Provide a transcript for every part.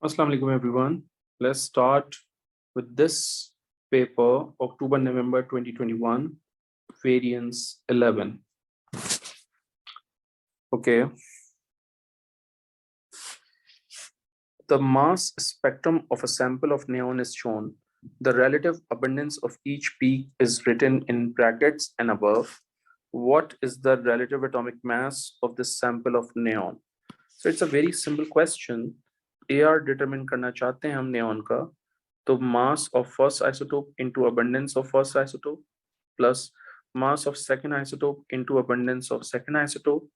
Assalamu alaikum everyone. Let's start with this paper, October-November 2021, variance 11. Okay. The mass spectrum of a sample of neon is shown. The relative abundance of each peak is written in brackets and above. What is the relative atomic mass of this sample of neon? So it's a very simple question. AR determine करना चाहते हैं हम neon का, तो mass of first isotope into abundance of first isotope plus mass of second isotope into abundance of second isotope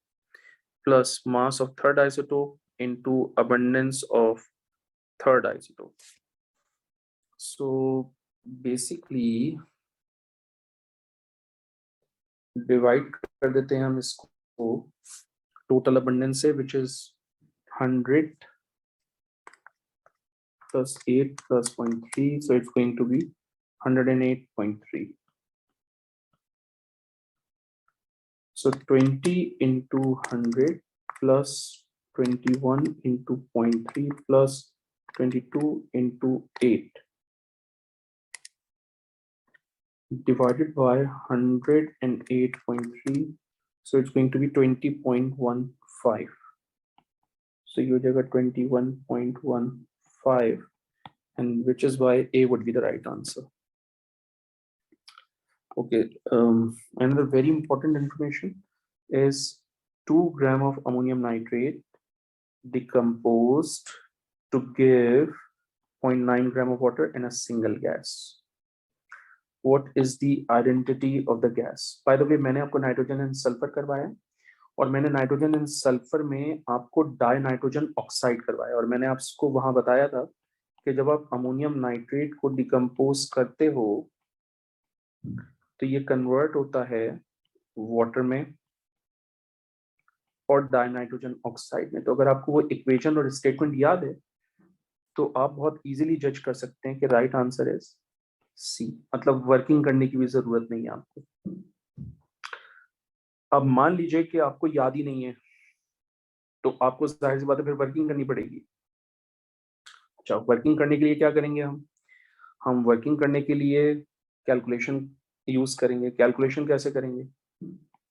plus mass of third isotope into abundance of third isotope. So basically divide कर देते हैं हम इसको total abundance से, which is 100 plus 8 plus 0.3, so it's going to be 108.3. So 20 into 100 plus 21 into 0.3 plus 22 into 8 divided by 108.3, so it's going to be 20.15. So you get 21.15, and which is why A would be the right answer. Okay, another very important information is 2 grams of ammonium nitrate decomposed to give 0.9 gram of water in a single gas. What is the identity of the gas? By the way, मैंने आपको nitrogen and sulphur करवाया और मैंने nitrogen and sulphur में आपको die nitrogen oxide करवाया और मैंने आपको वहां बताया था कि जब आप अमोनियम नाइट्रेट को डिकम्पोज करते हो तो ये कन्वर्ट होता है वाटर में और डाई नाइट्रोजन ऑक्साइड में। तो अगर आपको वो इक्वेशन और स्टेटमेंट याद है तो आप बहुत इजीली जज कर सकते हैं कि राइट आंसर इज सी, मतलब वर्किंग करने की भी जरूरत नहीं है आपको। अब मान लीजिए कि आपको याद ही नहीं है तो आपको जाहिर सी बात है फिर वर्किंग करनी पड़ेगी। अच्छा, वर्किंग करने के लिए क्या करेंगे हम वर्किंग करने के लिए कैलकुलेशन यूज करेंगे। कैलकुलेशन कैसे करेंगे?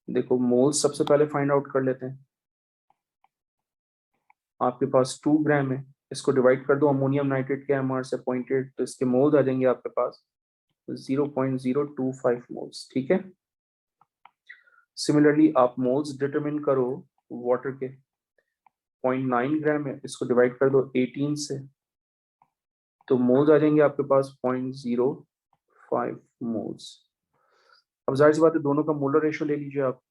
देखो, मोल्स सबसे पहले फाइंड आउट कर लेते हैं। आपके पास 2 ग्राम है, इसको डिवाइड कर दो अमोनियम नाइट्रेट के एमआर से 0.8, तो इसके मोल्स आ जाएंगे आपके पास 0.025 मोल्स। ठीक है, सिमिलरली आप मोल्स डिटरमिन करो वाटर के। 0.9 ग्राम है, इसको डिवाइड कर दो 18 से, तो मोल्स आ जाएंगे आपके पास 0.05 मोल्स। अब जाहिर सी बात है दोनों का मोलर रेशियो ले लीजिए आप।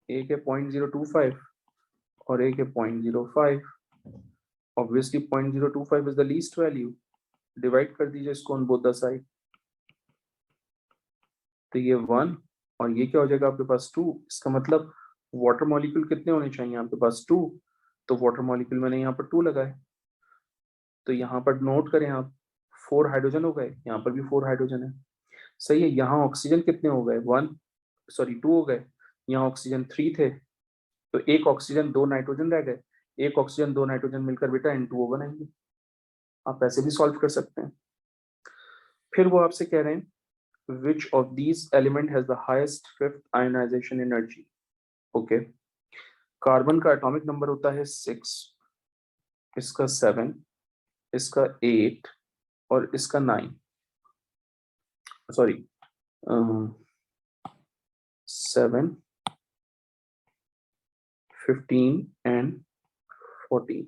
एक है 0.025 और एक है 0.05। Obviously 0.025 is the least value. Divide कर दीजिए इसको ऑन बोथ द साइड, तो ये 1 और ये क्या हो जाएगा आपके पास 2। इसका मतलब वाटर मॉलिक्यूल कितने होने चाहिए आपके पास? 2। तो वाटर मॉलिक्यूल मैंने यहाँ पर 2 लगाए, तो यहाँ पर नोट करें आप 4 हाइड्रोजन हो गए, यहाँ पर भी 4 हाइड्रोजन है। सही है, यहाँ ऑक्सीजन कितने हो गए? 2 हो गए। यहाँ ऑक्सीजन 3 थे, तो एक ऑक्सीजन 2 नाइट्रोजन रह गए। एक ऑक्सीजन 2 नाइट्रोजन मिलकर बेटा N2O बनाएंगे। आप ऐसे भी सॉल्व कर सकते हैं। फिर वो आपसे कह रहे हैं which of these element has the highest fifth ionization energy? Okay, carbon का एटॉमिक नंबर होता है 6, इसका 7, इसका 8 और इसका 9, सॉरी 7, 15 एंड 14।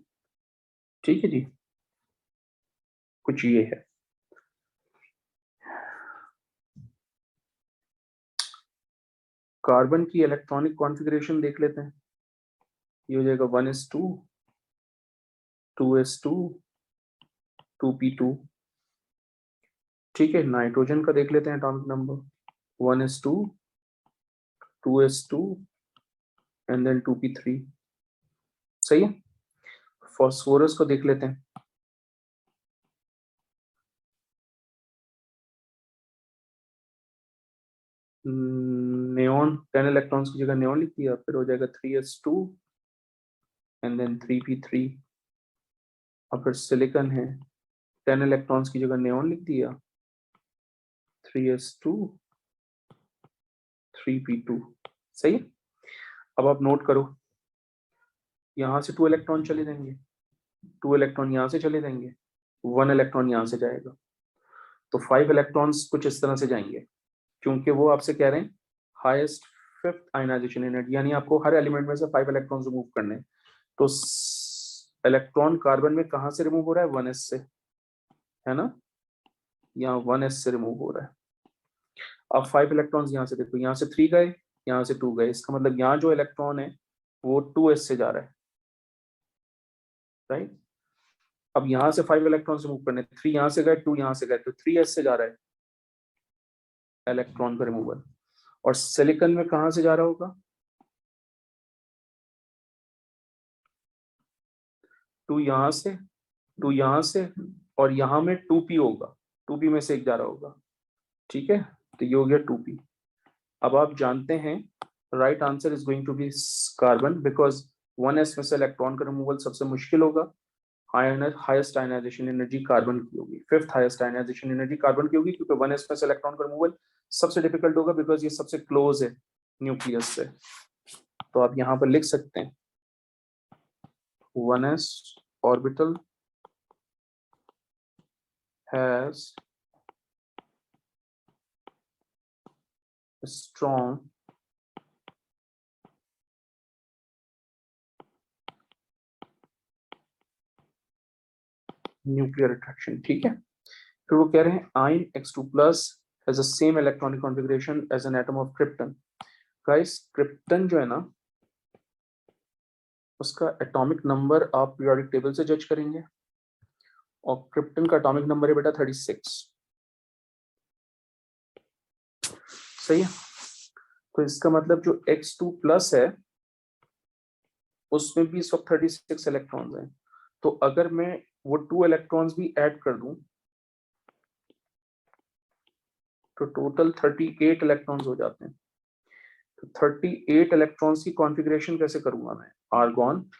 ठीक है जी, कुछ ये है। कार्बन की इलेक्ट्रॉनिक कॉन्फ़िगरेशन देख लेते हैं। ये हो जाएगा 1s2, 2s2, 2p2। ठीक है, नाइट्रोजन का देख लेते हैं atomic number 1s2, 2s2 and then 2p3। सही है। फॉस्फोरस को देख लेते हैं। नियोन 10 इलेक्ट्रॉन्स की जगह नियोन लिख दिया, फिर हो जाएगा 3s2, एंड देन 3p3। और फिर सिलिकॉन है, 10 इलेक्ट्रॉन्स की जगह नियॉन लिख दिया, 3s2 3p2। सही है। अब आप नोट करो, यहां से 2 इलेक्ट्रॉन चले जाएंगे, 2 इलेक्ट्रॉन यहां से चले जाएंगे, 1 इलेक्ट्रॉन यहां से जाएगा, तो 5 इलेक्ट्रॉन्स कुछ इस तरह से जाएंगे, क्योंकि वो आपसे कह रहे हैं हाईएस्ट 5th आयनाइजेशन एनर्जी, यानी आपको हर एलिमेंट में से 5 इलेक्ट्रॉन्स रिमूव करने हैं। तो इलेक्ट्रॉन कार्बन में कहां से रिमूव हो रहा है, 1s से, है ना, यहाँ 1s से रिमूव हो रहा है। अब 5 इलेक्ट्रॉन्स यहाँ से देखो, यहाँ से 3 गए, यहाँ से 2 गए, इसका मतलब यहाँ जो इलेक्ट्रॉन है वो 2s से जा रहा है, राइट। अब यहाँ से 5 इलेक्ट्रॉन्स रिमूव करने, 3 यहाँ से गए, 2 यहाँ से गए, तो 3s से जा रहा है इलेक्ट्रॉन का रिमूवल। और सिलिकॉन में कहां से जा रहा होगा, 2 यहाँ से, 2 यहाँ से, और यहाँ में 2p होगा, 2p में से एक जा रहा होगा, ठीक है, तो ये हो गया 2p। अब आप जानते हैं right answer is going to be carbon, because 1s में से इलेक्ट्रॉन का रिमूवल सबसे मुश्किल होगा, हाईएस्ट आयनाइजेशन एनर्जी कार्बन की होगी, 5th highest ionization energy carbon की होगी, क्योंकि 1s में से इलेक्ट्रॉन का रिमूवल सबसे डिफिकल्ट होगा, बिकॉज ये सबसे क्लोज है न्यूक्लियस से। तो आप यहाँ पर लिख सकते हैं 1s orbital has a strong nuclear attraction, ठीक है। फिर वो कह रहे हैं ion X2 plus has the same electronic configuration as an atom of krypton। Guys krypton जो है ना, उसका एटॉमिक नंबर आप पीरियोडिक टेबल से जज करेंगे, और क्रिप्टन का एटॉमिक नंबर है बेटा 36, सही है। तो इसका मतलब जो X2 प्लस है उसमें भी इस वक्त 36 इलेक्ट्रॉन्स हैं, तो अगर मैं वो 2 इलेक्ट्रॉन्स भी ऐड कर दूं तो टोटल 38 इलेक्ट्रॉन्स हो जाते हैं। तो 38 इलेक्ट्रॉन्स की कॉन्फ़िगरेशन कैसे करूंगा मैं, आर्गॉन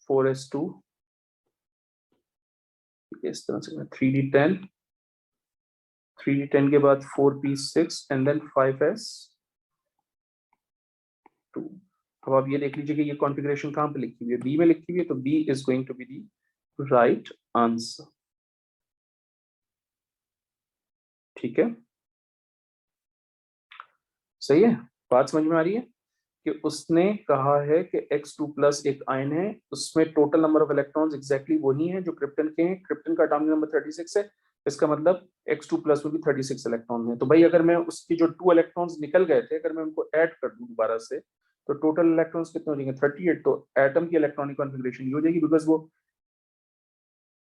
4s2, इस तरह से मैं 3d10, 3d10 के बाद 4p6 एंड देन 5s2। अब आप ये देख लीजिए कि ये कॉन्फ़िगरेशन कहां पे लिखी हुई है, बी में लिखी हुई है, तो B is going to be the right answer, ठीक है, सही है। बात समझ में आ रही है कि उसने कहा है कि X2 प्लस एक आयन है, उसमें total number of electrons exactly वही हैं जो क्रिप्टन के हैं, क्रिप्टन का एटॉमिक नंबर 36 है, इसका मतलब X2 प्लस में भी 36 इलेक्ट्रॉन है। तो भाई अगर मैं उसकी जो 2 इलेक्ट्रॉन्स निकल गए थे, अगर मैं उनको ऐड कर दूं दोबारा से, तो टोटल इलेक्ट्रॉन्स कितने हो जाएंगे, 38। तो एटम की इलेक्ट्रॉनिक कॉन्फ़िगरेशन ये हो जाएगी, बिकॉज वो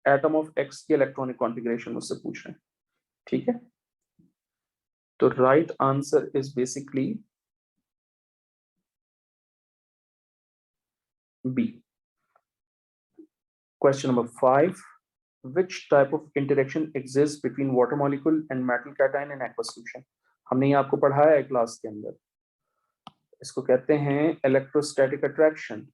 एटम ऑफ X की इलेक्ट्रॉनिक कॉन्फ़िगरेशन मुझसे पूछ रहे हैं, ठीक है। तो right answer is basically B। Question number 5. Which type of interaction exists between water molecule and metal cation in aqueous solution? हमने ये आपको पढ़ाया है क्लास के अंदर, इसको कहते हैं इलेक्ट्रोस्टैटिक अट्रैक्शन।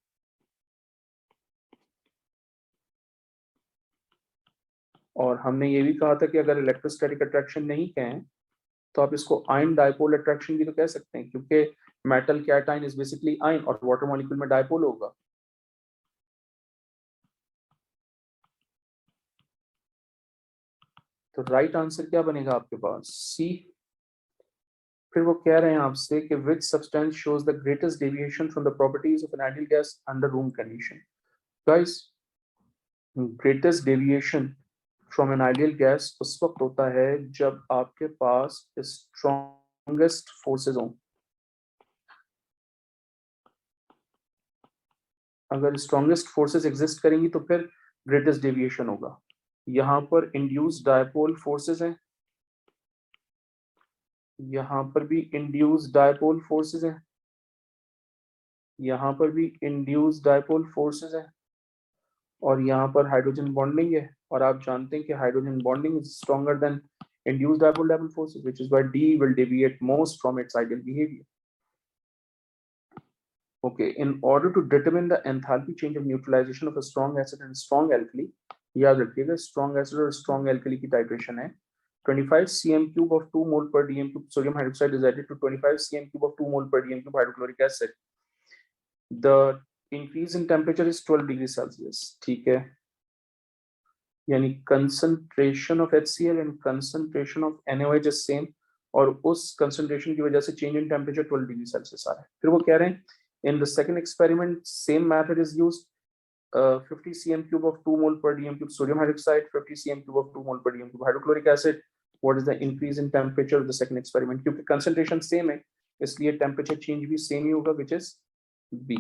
और हमने ये भी कहा था कि अगर इलेक्ट्रोस्टैटिक अट्रैक्शन नहीं कहें तो आप इसको आयन डायपोल अट्रैक्शन भी तो कह सकते हैं, क्योंकि metal cation is basically ion और वाटर मॉलिक्यूल में डायपोल होगा। तो राइट आंसर क्या बनेगा आपके पास, सी। फिर वो कह रहे हैं आपसे कि which substance shows the greatest deviation from the properties of an ideal gas under room condition। guys, greatest deviation from an ideal gas उस वक्त होता है जब आपके पास strongest forces हों। अगर strongest forces exist करेंगी तो फिर greatest deviation होगा। यहाँ पर induced dipole forces हैं, यहाँ पर भी induced dipole forces हैं, यहाँ पर भी induced dipole forces हैं, और यहाँ पर हाइड्रोजन बॉन्डिंग है, और आप जानते हैं कि hydrogen bonding is stronger than induced dipole forces, which is why D will deviate most from its ideal behavior। Okay, in order to determine the enthalpy change of neutralization of a strong acid and strong alkali, याद रखिएगा strong acid और strong alkali की titration है 25 cm cube of 2 mole per dm cube sodium hydroxide is added to 25 cm cube of 2 mole per dm cube hydrochloric acid. The increase in temperature is 12 degree Celsius. ठीक है, यानी concentration of HCl and concentration of NaOH is same, और उस concentration की वजह से change in temperature 12 degree Celsius आ रहा है. फिर वो कह रहे हैं in the second experiment same method is used. 50 cm cube of 2 mole per dm cube sodium hydroxide, 50 cm cube of 2 mole per dm cube hydrochloric acid. What is the increase in temperature of the second experiment? क्योंकि concentration same है, इसलिए temperature change भी same ही होगा, which is B.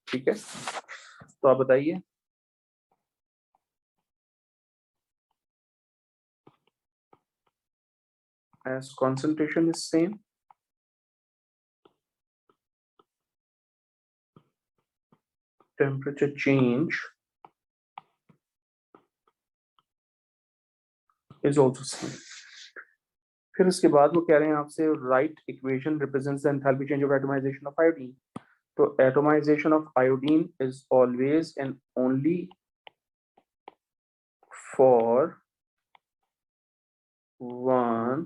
ठीक है, तो आप बताइए. As concentration is same, temperature change is also same. फिर उसके बाद वो कह रहे हैं आपसे right equation represents the enthalpy change of atomization of iodine. तो atomization of iodine is always and only for 1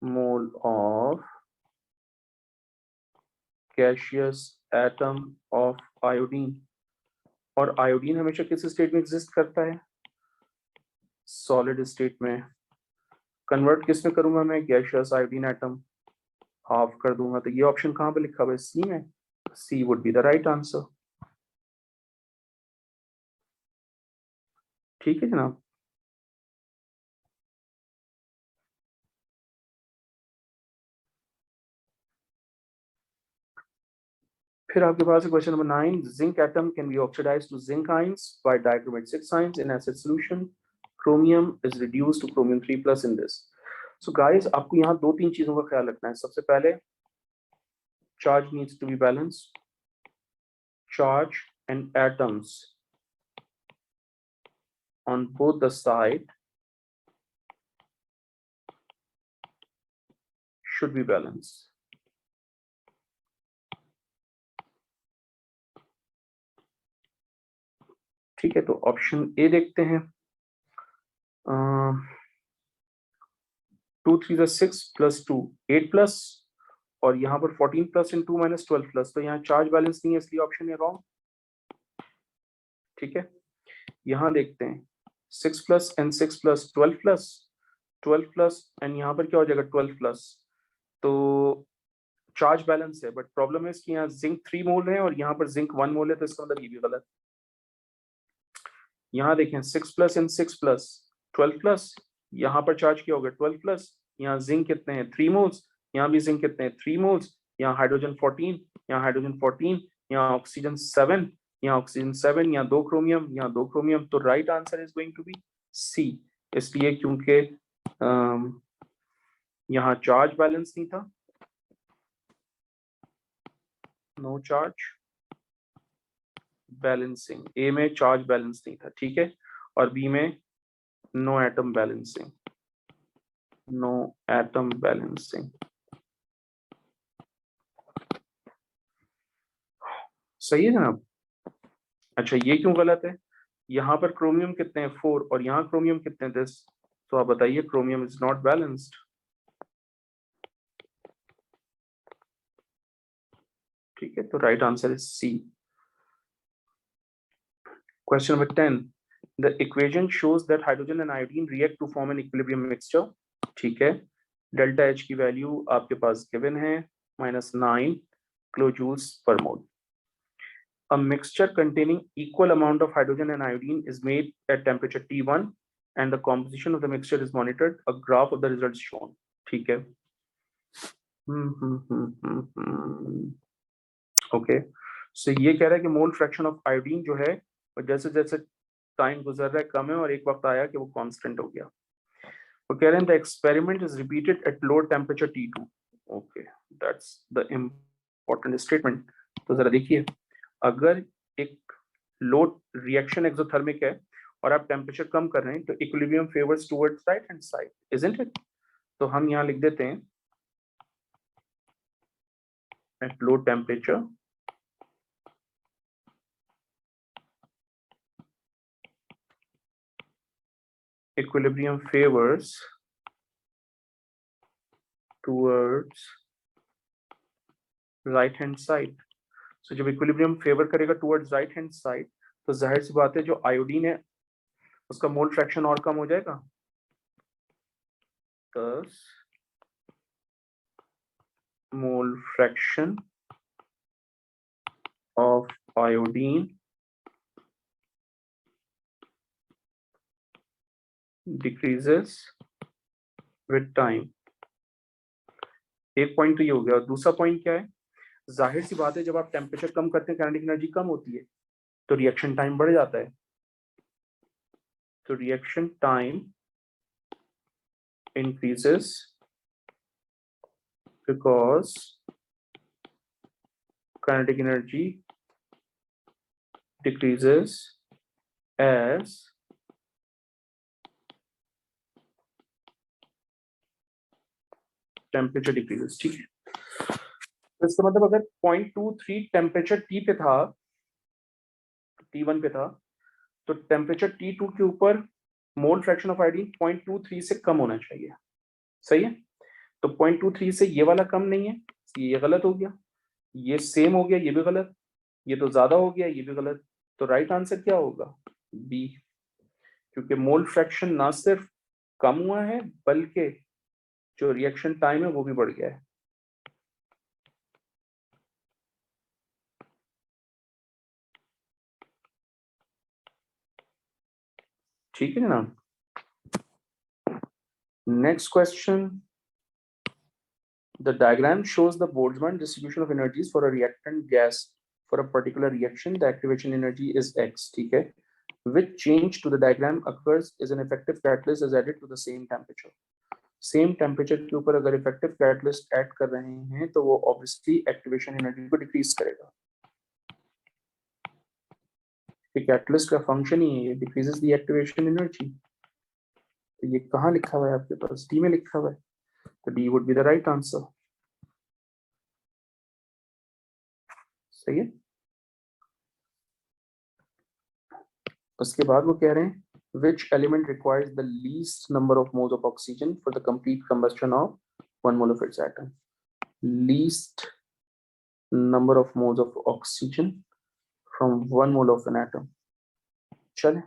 mole of gaseous atom of iodine. और आयोडीन हमेशा किस स्टेट में एग्जिस्ट करता है? सॉलिड स्टेट में. कन्वर्ट किस में करूंगा मैं? गैसियस आयोडीन एटम, हाफ कर दूंगा. तो ये ऑप्शन कहां पे लिखा हुआ है? सी में. C would be the right answer. ठीक है जनाब. फिर आपके पास question number 9. Zinc atom can be oxidized to zinc ions by dichromate 6 ions in acid solution. Chromium is reduced to chromium 3+ in this. So guys, आपको यहाँ 2-3 चीजों का ख्याल रखना है. सबसे पहले, charge needs to be balanced. Charge and atoms on both the side should be balanced. ठीक है, तो ऑप्शन ए देखते हैं. 2 3 6 + 2 8+, और यहाँ पर 14+ इन 2 - 12+. तो यहाँ चार्ज बैलेंस नहीं है, इसलिए ऑप्शन ए रॉन्ग. ठीक है, यहाँ देखते हैं 6+ एंड 6+ 12+, 12+ एंड यहाँ पर क्या हो जाएगा 12+. तो चार्ज बैलेंस है, बट प्रॉब्लम है इसकी यहाँ जिंक 3 मोल है और यहाँ पर जिंक 1 मोल है, तो इसका मतलब ये भी गलत. यहाँ देखें 6+ एंड 6+ 12+, यहाँ पर चार्ज क्या होगा 12+. यहाँ जिंक कितने हैं 3 मोल्स, यहाँ भी जिंक कितने हैं 3 मोल्स. यहाँ हाइड्रोजन 14, यहाँ हाइड्रोजन 14, यहाँ ऑक्सीजन 7, यहाँ ऑक्सीजन 7, यहाँ 2 क्रोमियम, यहाँ 2 क्रोमियम. तो right answer is going to be C. इसलिए क्योंकि यहाँ चार्ज बैलेंस नहीं था, नो चार्ज बैलेंसिंग. ए में चार्ज बैलेंस नहीं था, ठीक है, और बी में no atom balancing. No atom balancing. सही है जनाब. अच्छा, ये क्यों गलत है? यहाँ पर क्रोमियम कितने हैं 4 और यहाँ क्रोमियम कितने हैं 10. तो आप बताइए, क्रोमियम इज नॉट बैलेंस्ड. ठीक है, तो right answer is C. Question number 10. The equation shows that hydrogen and iodine react to form an equilibrium mixture. ठीक है, डेल्टा H की वैल्यू आपके पास गिवन है -9 kilojoules per mole. A mixture containing equal amount of hydrogen and iodine is made at temperature T1 and the composition of the mixture is monitored. A graph of the results shown. ठीक है. Okay, so ये कह रहा है कि mole fraction of iodine जो है, और जैसे जैसे टाइम गुजर रहा है कम है, और एक वक्त आया कि वो कांस्टेंट हो गया. वो कह रहे हैं the experiment is repeated at lower temperature T2. Okay, that's the important statement. तो जरा देखिए, अगर एक लो रिएक्शन एक्सोथर्मिक है और आप टेम्परेचर कम कर रहे हैं, तो equilibrium favours towards right hand side, isn't it? तो हम यहाँ लिख देते हैं at low temperature equilibrium favors towards right hand side. So जब equilibrium favor करेगा towards right hand side, तो जाहिर सी बात है जो आयोडीन है उसका मोल फ्रैक्शन और कम हो जाएगा. Thus mole fraction of iodine decreases with time. एक पॉइंट तो ये हो गया. और दूसरा पॉइंट क्या है, जाहिर सी बात है जब आप टेम्परेचर कम करते हैं काइनेटिक एनर्जी कम होती है तो रिएक्शन टाइम बढ़ जाता है. तो reaction time increases because kinetic energy decreases as temperature decreases. ठीक है, तो इसका मतलब अगर 0.23 टेम्परेचर टी पे था, T1 पे था, तो टेम्परेचर T2 के ऊपर मोल फ्रैक्शन ऑफ आयोडीन 0.23 से कम होना चाहिए. सही है. तो 0.23 से ये वाला कम नहीं है, ये गलत हो गया. ये सेम हो गया, ये भी गलत. ये तो ज्यादा हो गया, ये भी गलत. तो राइट आंसर क्या होगा? बी. क्योंकि मोल फ्रैक्शन ना सिर्फ कम हुआ है बल्कि जो रिएक्शन टाइम है वो भी बढ़ गया है. ठीक है जनाब. Next question. The diagram shows the Boltzmann distribution of energies for a reactant gas for a particular reaction. The activation energy is X. ठीक है. Which change to the diagram occurs is an effective catalyst is added to the same temperature. Same temperature के ऊपर अगर effective catalyst add कर रहे हैं तो वो obviously activation energy को decrease करेगा. ये catalyst का function ही है, ये decreases the activation energy. तो ये कहाँ लिखा हुआ है आपके पास? D में लिखा हुआ है. तो D would be the right answer. सही है. उसके बाद वो कह रहे हैं which element requires the least number of moles of oxygen for the complete combustion of 1 mole of its atom. Least number of moles of oxygen from 1 mole of an atom. चले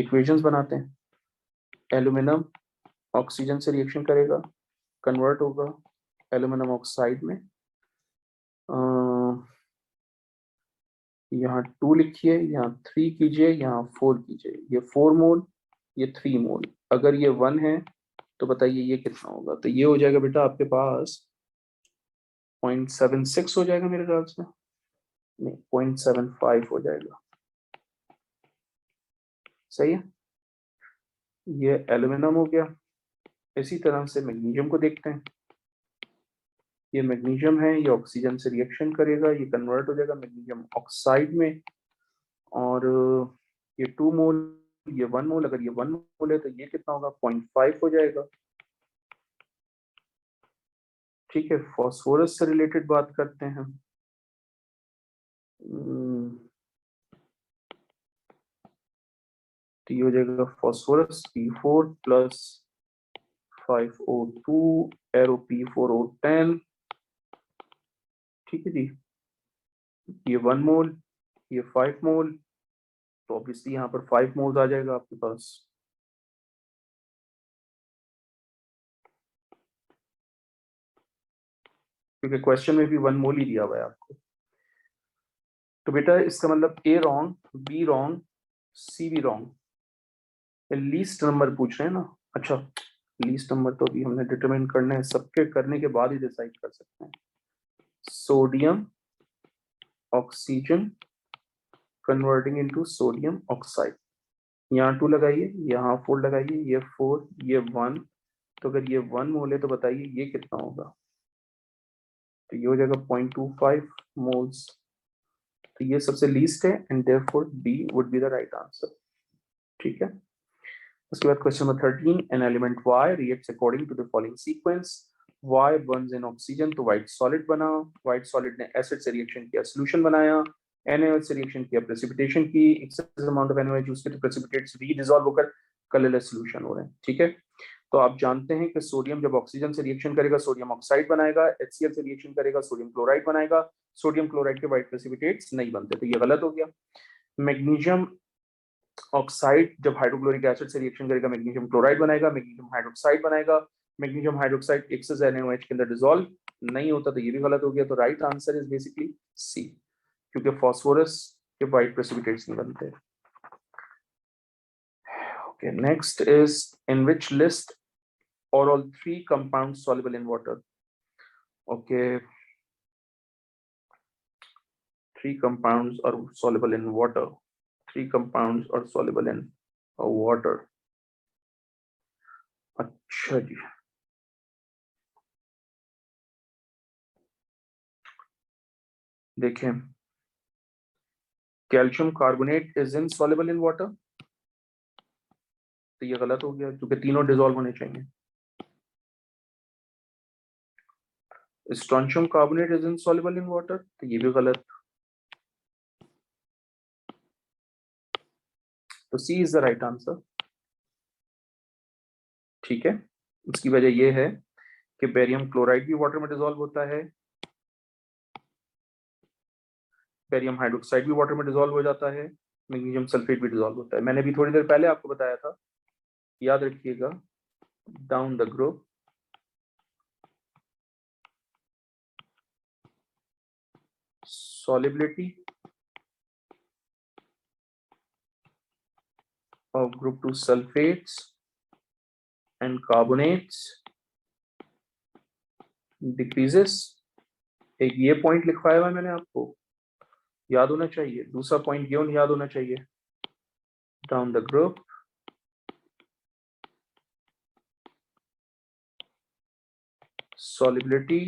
equations बनाते हैं. Aluminium oxygen से reaction करेगा, convert होगा aluminium oxide में. यहाँ 2 लिखिए, यहाँ 3 कीजिए, यहाँ 4 कीजिए. ये 4 मोल, ये 3 मोल. अगर ये 1 है तो बताइए ये कितना होगा? तो ये हो जाएगा बेटा आपके पास 0.76 हो जाएगा मेरे ख्याल से. नहीं, 0.75 हो जाएगा. सही है. ये एल्यूमिनियम हो गया. इसी तरह से मैग्नीशियम को देखते हैं. ये मैग्नीशियम है, ये ऑक्सीजन से रिएक्शन करेगा, ये कन्वर्ट हो जाएगा मैग्नीशियम ऑक्साइड में. और ये 2 मोल, ये 1 मोल. अगर ये 1 मोल है तो ये कितना होगा? 0.5 हो जाएगा. ठीक है. फॉस्फोरस से रिलेटेड बात करते हैं. तो ये हो जाएगा phosphorus P4 plus 5O2 arrow P4O10. ठीक है जी. ये 1 मोल, ये 5 मोल. तो ऑब्वियसली यहाँ पर 5 मोल्स आ जाएगा आपके पास. क्योंकि क्वेश्चन में भी 1 मोल ही दिया हुआ है आपको. तो बेटा इसका मतलब A wrong, B wrong, C भी रॉन्ग. लीस्ट नंबर पूछ रहे हैं ना. अच्छा, लीस्ट नंबर तो अभी हमने डिटरमाइन करना है, सबके करने के बाद ही डिसाइड कर सकते हैं. Sodium oxygen converting into sodium oxide. यहाँ 2 लगाइए, यहाँ 4 लगाइए, ये 4, ये 1. तो अगर ये 1 मोल है तो बताइए ये कितना होगा? तो ये हो जाएगा 0.25 मोल्स. तो ये सबसे लीस्ट है and therefore B would be the right answer. ठीक है. उसके बाद question number 13. An element Y reacts according to the following sequence. Y burns in oxygen, तो व्हाइट सॉलिड बना, व्हाइट सॉलिड ने एसिड से रिएक्शन किया, सोल्यूशन बनाया, NaOH से रिएक्शन किया, प्रेसिपिटेशन की, excess amount of NaOH use किया तो प्रेसिपिटेट्स रीडिसॉल्व होकर कलरलेस सोल्यूशन हो रहे हैं। ठीक है, तो आप जानते हैं कि सोडियम जब ऑक्सीजन से रिएक्शन करेगा सोडियम ऑक्साइड बनाएगा, HCl से रिएक्शन करेगा सोडियम क्लोराइड बनाएगा, सोडियम क्लोराइड के व्हाइट प्रेसिपिटेट्स नहीं बनते, तो ये गलत हो गया। मैग्नीशियम ऑक्साइड जब हाइड्रोक्लोरिक एसिड से रिएक्शन करेगा मैग्नीशियम क्लोराइड बनाएगा, मैग्नीशियम हाइड्रोक्साइड बनाएगा, मैग्नीशियम हाइड्रोक्साइड एक्सेस NaOH के अंदर डिसॉल्व नहीं होता, तो ये भी गलत हो गया। तो राइट आंसर इज बेसिकली सी, क्योंकि फास्फोरस के व्हाइट प्रेसिपिटेट्स नहीं बनते। Okay, next is in which list are all three compounds soluble in water? Okay, three compounds are soluble in water. Three compounds are soluble in water. अच्छा जी, देखें, calcium carbonate is insoluble in water, तो ये गलत हो गया क्योंकि तीनों dissolve होने चाहिए। Strontium carbonate is insoluble in water, तो ये भी गलत। तो सी इज द राइट आंसर। ठीक है, उसकी वजह यह है कि बेरियम क्लोराइड भी वाटर में डिसॉल्व होता है, बेरियम हाइड्रोक्साइड भी वाटर में डिसॉल्व हो जाता है, मैग्नीशियम सल्फेट भी डिसॉल्व होता है। मैंने भी थोड़ी देर पहले आपको बताया था, याद रखिएगा, down the group solubility of group 2 sulfates and carbonates decreases। एक ये पॉइंट लिखवाया हुआ मैंने, आपको याद होना चाहिए। दूसरा पॉइंट ये याद होना चाहिए, down the group solubility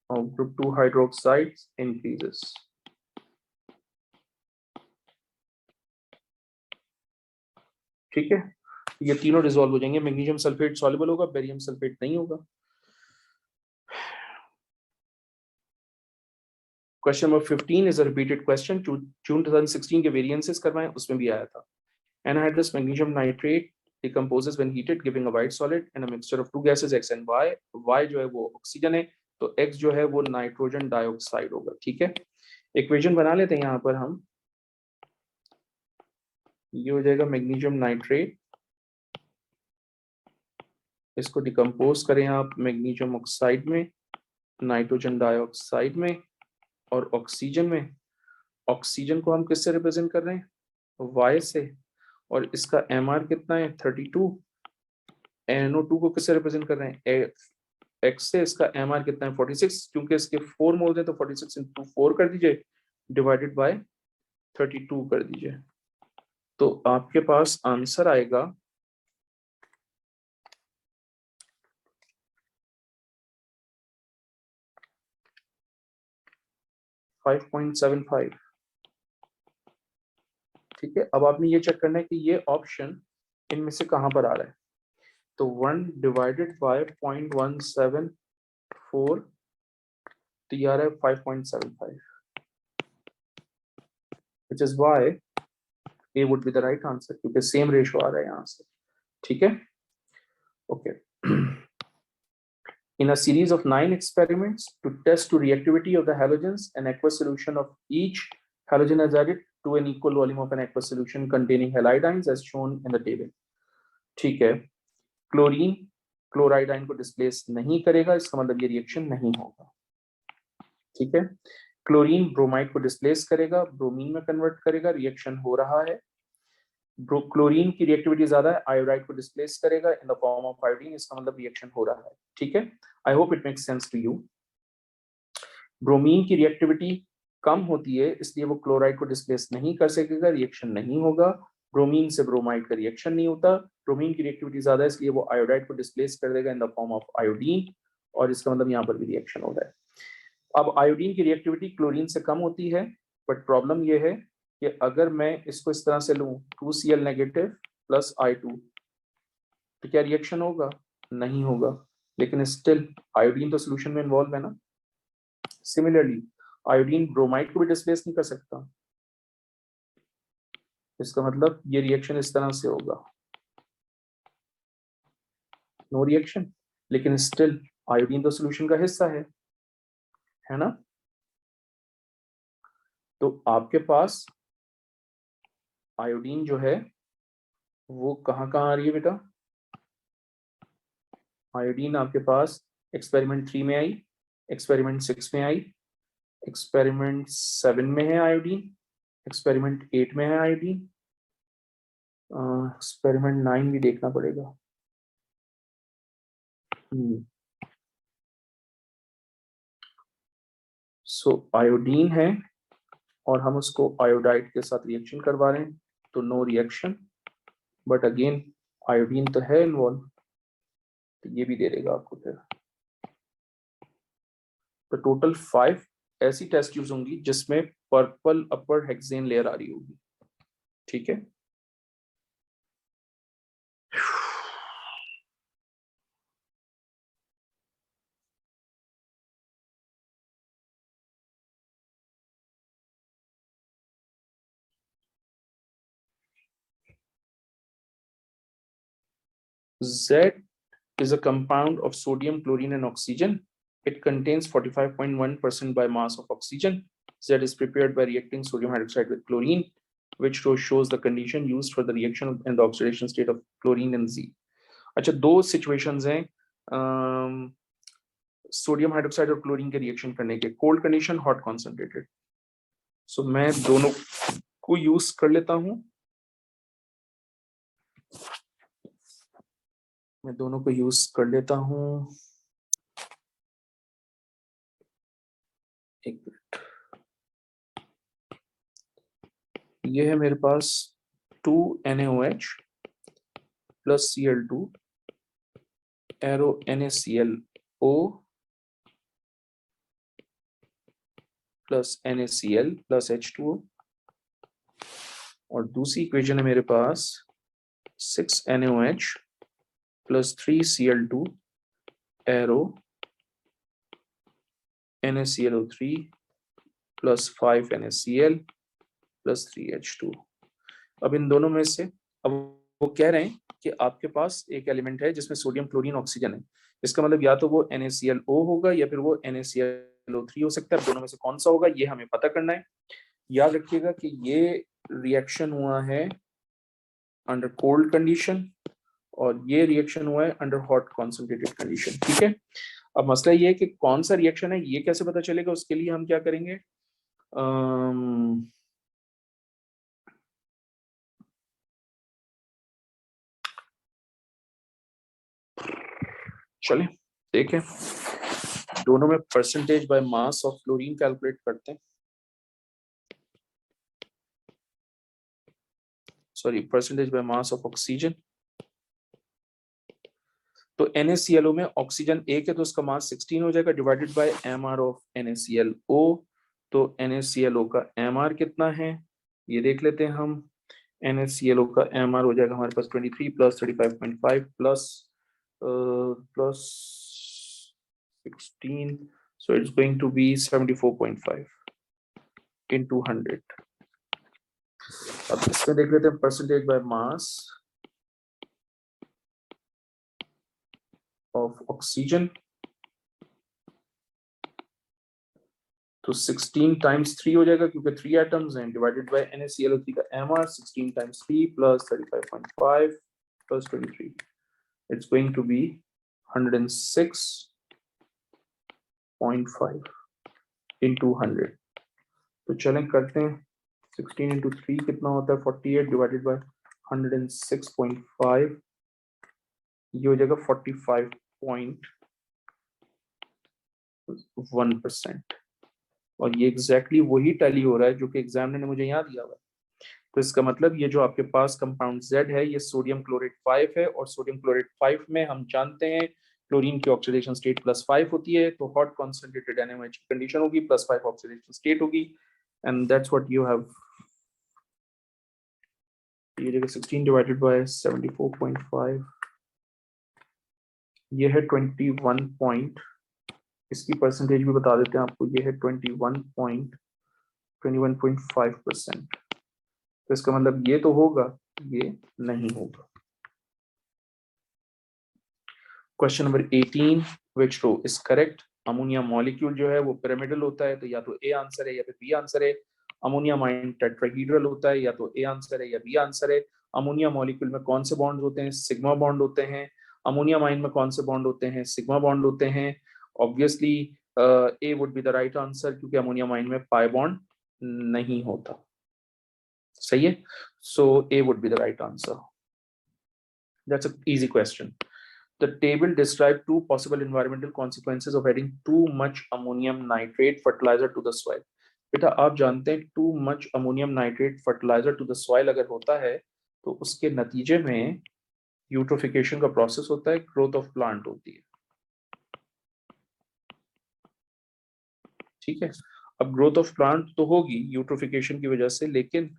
of group 2 hydroxides increases। ठीक है, ये तीनों डिसॉल्व हो जाएंगे, मैग्नीशियम सल्फेट सॉल्युबल होगा, बेरियम सल्फेट नहीं होगा। Question number 15 is a repeated question, जून 2016 के वेरिएंसेस करवाएं, उसमें भी आया था। Anhydrous magnesium nitrate decomposes when heated giving a white solid in a mixture of two gases X and Y। Y जो है वो ऑक्सीजन है, तो X जो है वो नाइट्रोजन डाइऑक्साइड होगा। ठीक है, इक्वेशन बना लेते हैं यहाँ पर हम, ये हो जाएगा मैग्नीशियम नाइट्रेट, इसको डिकम्पोज करें आप मैग्नीशियम ऑक्साइड में, नाइट्रोजन डाइऑक्साइड में और ऑक्सीजन में। ऑक्सीजन को हम किससे रिप्रेजेंट कर रहे हैं, Y से, और इसका MR कितना है 32। NO2 को किससे रिप्रेजेंट कर रहे हैं, X से, इसका MR कितना है 46, क्योंकि इसके 4 मोल्स हैं तो 46 into 4 कर दीजिए, डिवाइडेड बाय 32 कर दीजिए, तो आपके पास आंसर आएगा 5.75। ठीक है, अब आपने ये चेक करना है कि ये ऑप्शन इनमें से कहां पर आ रहा है, तो 1 डिवाइडेड बाय 0.174, तो ये आ रहा है 5.75, which is why A would be the right answer, क्योंकि सेम रेशो आ रहा है यहाँ से। ठीक है, okay. In a series of 9 experiments to test to reactivity of the halogens, an aqueous solution of each halogen is added to an equal volume of an aqueous solution containing halides as shown in the table। ठीक है, chlorine chloride ion को displace नहीं करेगा, इसका मतलब ये reaction नहीं होगा। ठीक है, क्लोरीन ब्रोमाइड को डिस्प्लेस करेगा, ब्रोमीन में कन्वर्ट करेगा, रिएक्शन हो रहा है। क्लोरीन की रिएक्टिविटी ज्यादा है, आयोडाइड को डिस्प्लेस करेगा in the form of iodine, इसका मतलब रिएक्शन हो रहा है। ठीक है, I hope it makes sense to you. Bromine की रिएक्टिविटी कम होती है, इसलिए वो क्लोराइड को डिस्प्लेस नहीं कर सकेगा, रिएक्शन नहीं होगा। ब्रोमीन से ब्रोमाइड का रिएक्शन नहीं होता। ब्रोमीन की रिएक्टिविटी ज्यादा है, इसलिए वो आयोडाइड को डिस्प्लेस कर देगा इन द फॉर्म ऑफ आयोडीन, और इसका मतलब यहाँ पर भी रिएक्शन हो रहा है। अब आयोडीन की रिएक्टिविटी क्लोरीन से कम होती है, बट प्रॉब्लम ये है कि अगर मैं इसको इस तरह से लूं 2Cl नेगेटिव प्लस I2, तो क्या रिएक्शन होगा, नहीं होगा, लेकिन स्टिल आयोडीन तो सोल्यूशन में इन्वॉल्व है ना। सिमिलरली आयोडीन ब्रोमाइड को भी डिस्प्लेस नहीं कर सकता, इसका मतलब ये रिएक्शन इस तरह से होगा, नो रिएक्शन, लेकिन स्टिल आयोडीन तो सोल्यूशन का हिस्सा है ना। तो आपके पास आयोडीन जो है वो कहाँ कहाँ आ रही है बेटा, आयोडीन आपके पास एक्सपेरिमेंट 3 में आई, एक्सपेरिमेंट 6 में आई, एक्सपेरिमेंट 7 में है आयोडीन, एक्सपेरिमेंट 8 में है आयोडीन, एक्सपेरिमेंट 9 भी देखना पड़ेगा। सो आयोडीन है और हम उसको आयोडाइड के साथ रिएक्शन करवा रहे हैं, तो no reaction, but again iodine तो है इन्वॉल्व, तो ये भी दे देगा आपको फिर। तो टोटल 5 ऐसी टेस्ट ट्यूब्स होंगी जिसमें पर्पल अपर हेक्सेन लेयर आ रही होगी, ठीक है। Z is a compound of sodium, chlorine, and oxygen. It contains 45.1% by mass of oxygen. Z is prepared by reacting sodium hydroxide with chlorine, which shows the condition used for the reaction and the oxidation state of chlorine and Z. अच्छा, दो situations हैं sodium hydroxide और chlorine के reaction करने के, cold condition, hot concentrated. सो मैं दोनों को यूज कर लेता हूं, मैं दोनों को यूज कर लेता हूं। एक मिनट, ये है मेरे पास 2NaOH plus Cl2 arrow NaClO plus NaCl plus H2O, और दूसरी इक्वेशन है मेरे पास 6NaOH plus 3Cl2 arrow NaClO3 plus 5NaCl plus 3H2। अब इन दोनों में से, अब वो कह रहे हैं कि आपके पास एक एलिमेंट है जिसमें सोडियम, क्लोरीन, ऑक्सीजन है, इसका मतलब या तो वो NaClO होगा या फिर वो NaClO3 हो सकता है, दोनों में से कौन सा होगा ये हमें पता करना है। याद रखिएगा कि ये रिएक्शन हुआ है अंडर कोल्ड कंडीशन और ये रिएक्शन हुआ है अंडर हॉट कॉन्सेंट्रेटेड कंडीशन, ठीक है। अब मसला ये है कि कौन सा रिएक्शन है ये कैसे पता चलेगा, उसके लिए हम क्या करेंगे, चलें देखें, दोनों में percentage by mass of chlorine calculate करते हैं, sorry percentage by mass of oxygen. तो NaClO में ऑक्सीजन एक है तो उसका मास 16 हो जाएगा, divided by mR of NaClO। तो NaClO का mR कितना है ये देख लेते हैं हम। NaClO का mR हो जाएगा हमारे पास 23 plus 35.5 plus 16, so it's going to be 74.5 into 100। अब इसमें देख लेते हैं percentage by mass of oxygen, तो 16 टाइम्स 3 हो जाएगा क्योंकि 3 एटम्स हैं, डिवाइडेड बाय NaClO3 का mR 16 times 3 plus 35.5 plus 23, it's going to be 106.5 into 100। तो चलें करते हैं, 16 into 3 कितना होता है 48 डिवाइडेड बाय 106.5, ये हो जाएगा 45.1%, और ये एग्जैक्टली वही टैली हो रहा है जो कि एग्जामिनर ने मुझे यहाँ दिया हुआ है। तो इसका मतलब ये जो आपके पास कंपाउंड Z है ये सोडियम क्लोराइड 5 है, और सोडियम क्लोराइड 5 में हम जानते हैं क्लोरीन की ऑक्सीडेशन स्टेट +5 होती है, तो हॉट कॉन्सेंट्रेटेड NaOH की कंडीशन होगी, +5 ऑक्सीडेशन स्टेट होगी, and that's what you have. ये जगह 16 डिवाइडेड बाय 74.5 ये है 21 पॉइंट, इसकी परसेंटेज भी बता देते हैं आपको, ये है 21.5%। तो इसका मतलब ये तो होगा, ये नहीं होगा। Question number 18, which row is correct? Ammonia molecule जो है वो पिरामिडल होता है, तो या तो ए आंसर है या फिर बी आंसर है। अमोनिया माइन टेट्राहीड्रल होता है, या तो ए आंसर है या बी आंसर है। अमोनिया मॉलिक्यूल में कौन से बॉन्ड होते हैं? सिग्मा बॉन्ड होते हैं। अमोनिया माइन में कौन से बॉन्ड होते हैं? सिग्मा बॉन्ड होते हैं। Obviously A would be the right answer, क्योंकि अमोनिया माइन में पाई बॉन्ड नहीं होता। सही है, so A would be the right answer. That's a easy question. The table describes two possible environmental consequences of adding too much ammonium nitrate fertilizer to the soil. बेटा आप जानते हैं too much ammonium nitrate fertilizer to the soil अगर होता है तो उसके नतीजे में यूट्रोफिकेशन का प्रोसेस होता है, ग्रोथ ऑफ प्लांट होती है। ठीक है, अब ग्रोथ ऑफ प्लांट तो होगी यूट्रोफिकेशन की वजह से, लेकिन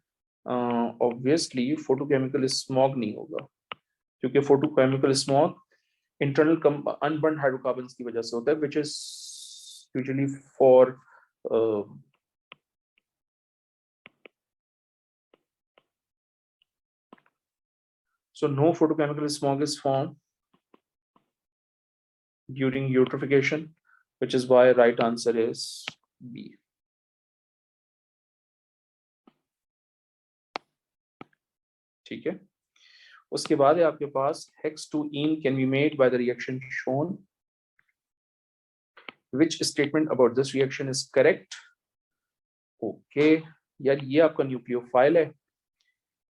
ऑब्वियसली फोटोकेमिकल स्मॉग नहीं होगा, क्योंकि photochemical smog internal unburn hydrocarbons की वजह से होता है, which is usually for so no photochemical smog is formed during eutrophication, which is why right answer is B. ठीक है, उसके बाद है आपके पास hex2ene can be made by the reaction shown. Which statement about this reaction is correct? Okay यार, ये आपका nucleophile है,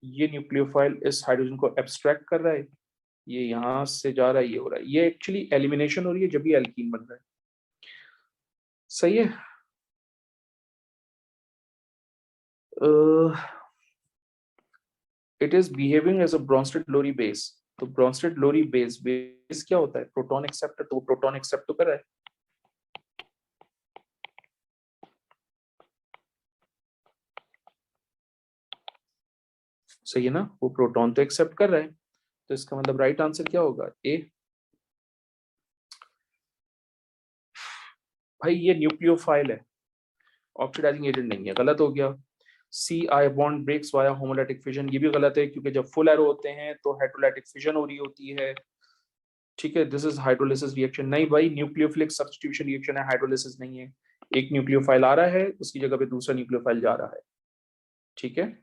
ये न्यूक्लियोफाइल इस हाइड्रोजन को एब्स्ट्रैक्ट कर रहा है, ये यहां से जा रहा है, ये हो रहा है, ये एक्चुअली एलिमिनेशन हो रही है जब ये एल्कीन बन रहा है। सही है। It is behaving as a Bronsted Lowry base. तो ब्रॉन्स्टेड लोरी बेस बेस क्या होता है? प्रोटॉन एक्सेप्टर, तो प्रोटॉन एक्सेप्ट तो कर रहा है। सही है ना, वो प्रोटॉन तो एक्सेप्ट कर रहा है, तो इसका मतलब राइट आंसर क्या होगा? ए। भाई ये न्यूक्लियोफाइल है, ऑक्सीडाइजिंग एजेंट नहीं है, गलत हो गया। सी आई बॉन्ड ब्रेक्स वाया होमोलैटिक फिजन, ये भी गलत है, क्योंकि जब फुल एरो होते हैं तो हाइड्रोलाइटिक फिजन हो रही होती है। ठीक है, दिस इज हाइड्रोलिसिस रिएक्शन। नहीं भाई, न्यूक्लियोफिलिक सब्स्टिट्यूशन रिएक्शन है, हाइड्रोलिसिस नहीं है। एक न्यूक्लियोफाइल आ रहा है, उसकी जगह पे दूसरा न्यूक्लियोफाइल जा रहा है। ठीक है,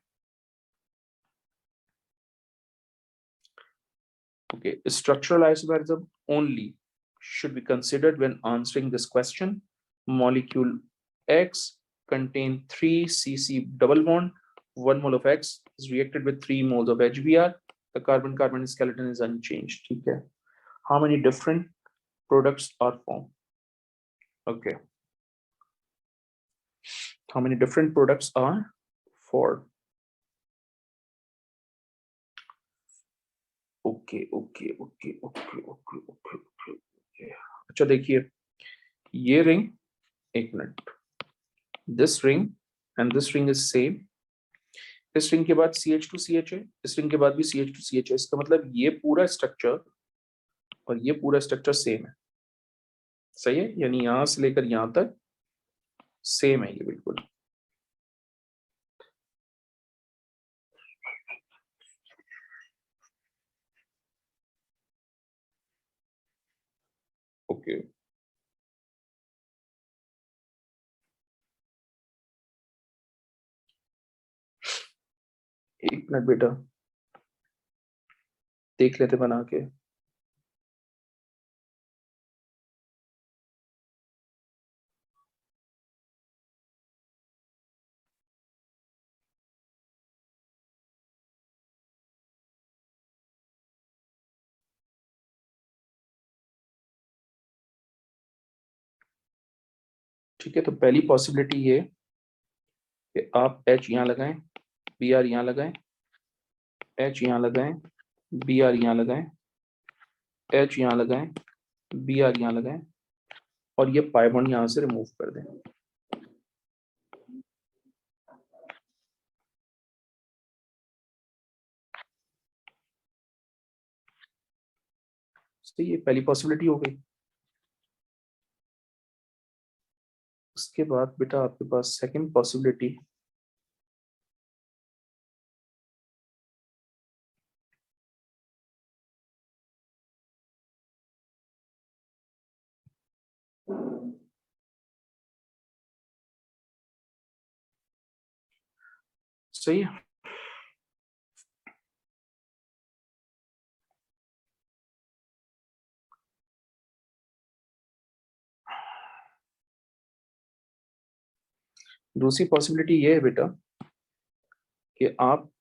okay, structural isomerism only should be considered when answering this question. Molecule X contain 3 CC double bond, 1 mole of X is reacted with 3 moles of HBr. The carbon-carbon skeleton is unchanged. ठीक है, how many different products are formed? Okay, how many different products are formed? Okay, okay, okay, okay, okay, okay, okay. अच्छा देखिए, ये ring, एक minute, this ring and this ring is same. इस ring के बाद CH2CH है, इस ring के बाद भी CH2CH है, इसका मतलब ये पूरा स्ट्रक्चर और ये पूरा स्ट्रक्चर सेम है। सही है, यानी यहां से लेकर यहां तक सेम है ये बिल्कुल। ओके, एक मिनट बेटा, देख लेते बना के। ठीक है, तो पहली पॉसिबिलिटी ये कि आप H यहाँ लगाएं, Br यहाँ लगाएं, H यहाँ लगाएं, Br यहाँ लगाएं, H यहाँ लगाएं, Br यहाँ लगाएं, और ये पाई बॉन्ड यहाँ से रिमूव कर दें। तो ये पहली पॉसिबिलिटी हो गई। उसके बाद बेटा आपके पास सेकंड पॉसिबिलिटी, सही है। दूसरी पॉसिबिलिटी ये है बेटा कि आप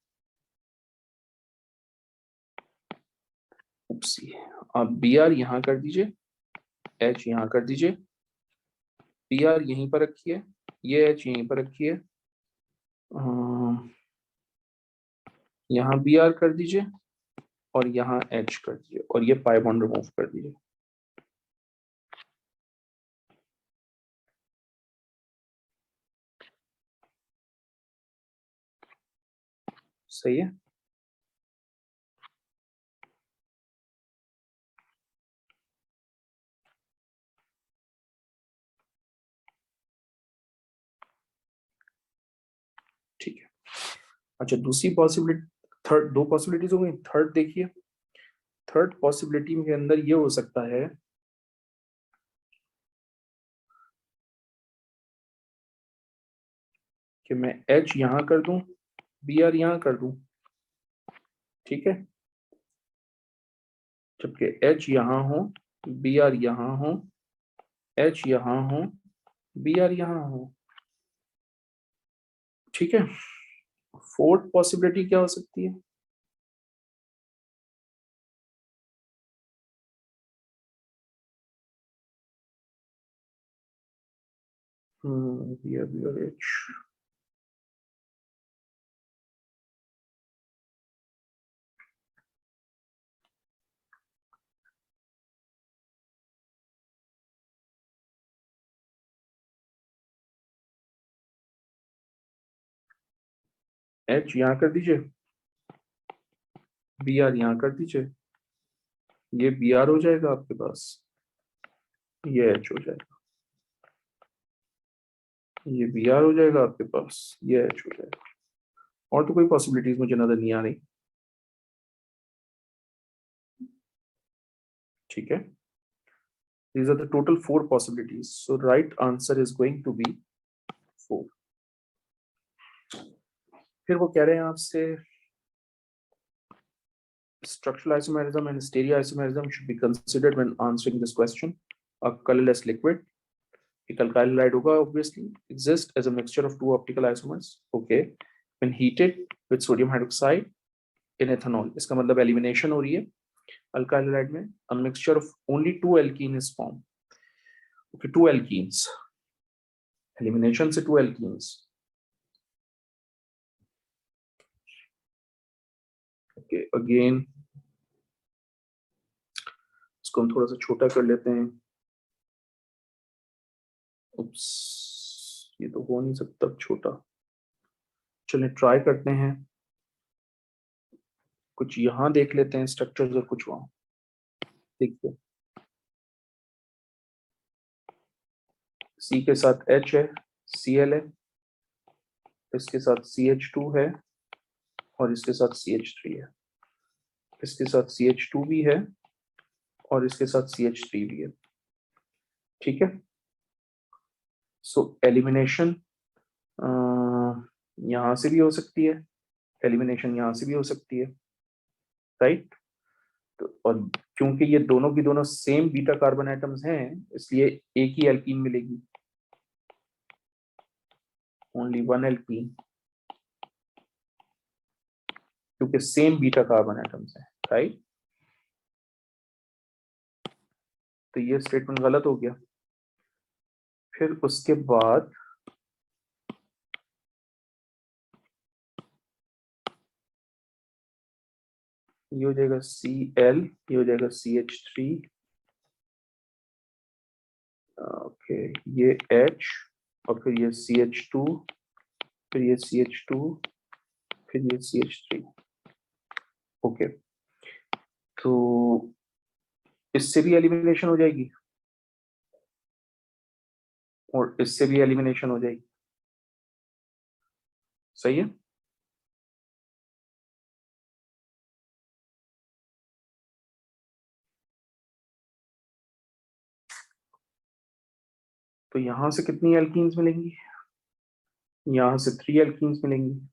बी आर यहां कर दीजिए, एच यहां कर दीजिए, बी आर यहीं पर रखिए, ये एच यहीं पर रखिए, यहाँ बी आर कर दीजिए और यहाँ एच कर दीजिए और ये पाई बॉन्ड रिमूव कर दीजिए। सही है। ठीक है। अच्छा दूसरी पॉसिबिलिटी, थर्ड, दो पॉसिबिलिटीज हो गई, थर्ड देखिए। थर्ड पॉसिबिलिटी के अंदर ये हो सकता है कि मैं एच यहां कर दूं, बी आर यहां कर दूं, ठीक है, जबकि एच यहां हो, बी आर यहां हो, एच यहां हो, बी आर यहां हो, ठीक है। फोर्थ पॉसिबिलिटी क्या हो सकती है? बी आर एच, एच यहां कर दीजिए, बी आर यहां कर दीजिए, ये बी आर हो जाएगा आपके पास, ये एच हो जाएगा, ये बी आर हो जाएगा आपके पास, ये एच हो जाएगा। और तो कोई पॉसिबिलिटीज मुझे नजर नहीं आ रही, ठीक है। These are the total four possibilities. So right answer is going to be 4. फिर वो कह रहे हैं आपसे structural isomerism and stereoisomerism should be considered when answering this question. A colorless liquid, एक alkyl halide होगा obviously, exist as a mixture of two optical isomers. Okay. When heated with sodium hydroxide in ethanol, इसका मतलब elimination हो रही है alkyl halide में, a mixture of only two alkene is formed. Okay, two alkenes, elimination से two alkenes. Okay, again इसको हम थोड़ा सा छोटा कर लेते हैं। उप्स, ये तो हो नहीं सकता छोटा। चलिए ट्राई करते हैं, कुछ यहाँ देख लेते हैं स्ट्रक्चर्स और कुछ वहां। देखिए सी के साथ एच है, Cl है, इसके साथ CH2 है और इसके साथ CH3 है, इसके साथ CH2 भी है और इसके साथ CH3 भी है, ठीक है। सो एलिमिनेशन यहाँ से भी हो सकती है, एलिमिनेशन यहाँ से भी हो सकती है, राइट। तो और क्योंकि ये दोनों की दोनों सेम बीटा कार्बन एटम्स हैं इसलिए एक ही एल्कीन मिलेगी, ओनली वन एल्कीन, क्योंकि सेम बीटा कार्बन एटम्स हैं, राइट। तो ये स्टेटमेंट गलत हो गया। फिर उसके बाद ये हो जाएगा Cl, ये हो जाएगा CH3, ओके, ये H और फिर ये CH2, फिर ये CH2, फिर ये CH3, ओके। तो इससे भी एलिमिनेशन हो जाएगी और इससे भी एलिमिनेशन हो जाएगी। सही है। तो यहां से कितनी एल्कीन्स मिलेंगी? यहां से 3 एल्कीन्स मिलेंगी।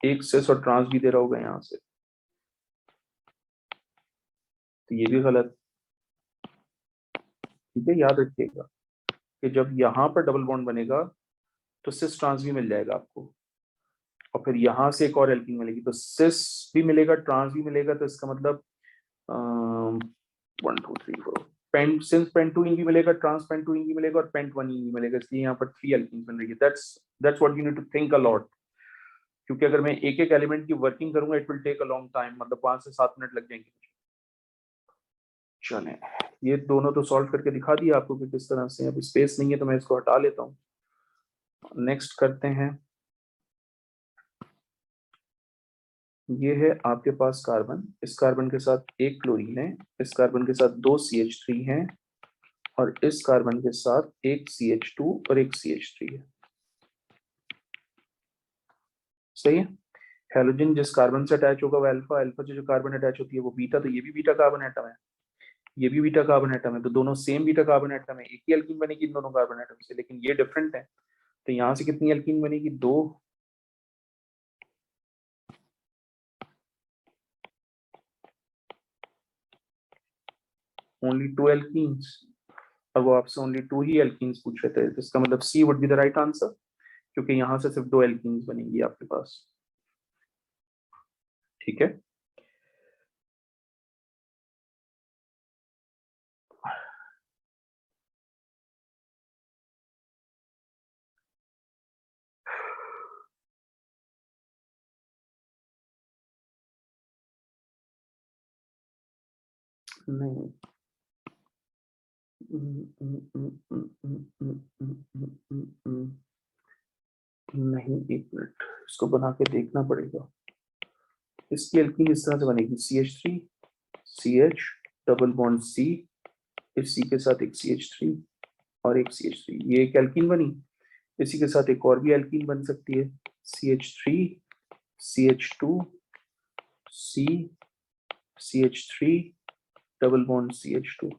एक सेस और ट्रांस भी दे रहा होगा यहां से, तो ये भी गलत। ठीक है, याद रखिएगा कि जब यहाँ पर डबल बॉन्ड बनेगा तो सिस ट्रांस भी मिल जाएगा आपको, और फिर यहाँ से एक और एल्कीन मिलेगी, तो सिस भी मिलेगा, ट्रांस भी मिलेगा। तो इसका मतलब 1 2 3 4 पेंट, सिंस पेंट 2 इन भी मिलेगा, ट्रांस पेंट 2 इन भी मिलेगा और पेंट 1 इन भी मिलेगा, इसलिए यहाँ पर 3 एल्कीन मिल रही है। That's what you need to think a lot, क्योंकि अगर मैं एक एक एलिमेंट की वर्किंग करूंगा it will take a long time, मतलब 5 से 7 मिनट लग जाएंगे। चले, ये दोनों तो सॉल्व करके दिखा दिया आपको कि किस तरह से। अब स्पेस नहीं है तो मैं इसको हटा लेता हूँ। नेक्स्ट करते हैं। ये है आपके पास कार्बन, इस कार्बन के साथ एक क्लोरीन है, इस कार्बन के साथ 2 CH3 हैं, और इस कार्बन के साथ एक CH2 और एक CH3 है। सही है। हेलोजन जिस कार्बन से अटैच होगा वो अल्फा, अल्फा से जो कार्बन अटैच होती है वो बीटा, तो ये भी बीटा कार्बन एटम है, ये भी बीटा कार्बन एटम है, तो दोनों सेम बीटा कार्बन एटम है। एक ही एल्कीन बनेगी इन दोनों कार्बन एटम से, लेकिन ये डिफरेंट है। तो यहाँ से कितनी एल्कीन बनेगी? 2, ओनली 2 एल्कीन्स, और वो आपसे ओनली 2 ही एल्कीन्स पूछ रहे थे, तो इसका मतलब C would be the right answer, क्योंकि यहाँ से सिर्फ 2 एल्कीन्स बनेंगी आपके पास। ठीक है। नहीं, नहीं, एक मिनट, इसको बना के देखना पड़ेगा। इसकी एल्कीन इस तरह से बनेगी, CH3 CH double bond C, इस C के साथ एक CH3 और एक CH3, ये एक एल्कीन बनी। इसी के साथ एक और भी एल्कीन बन सकती है, CH3 CH2 C CH3 double bond CH2।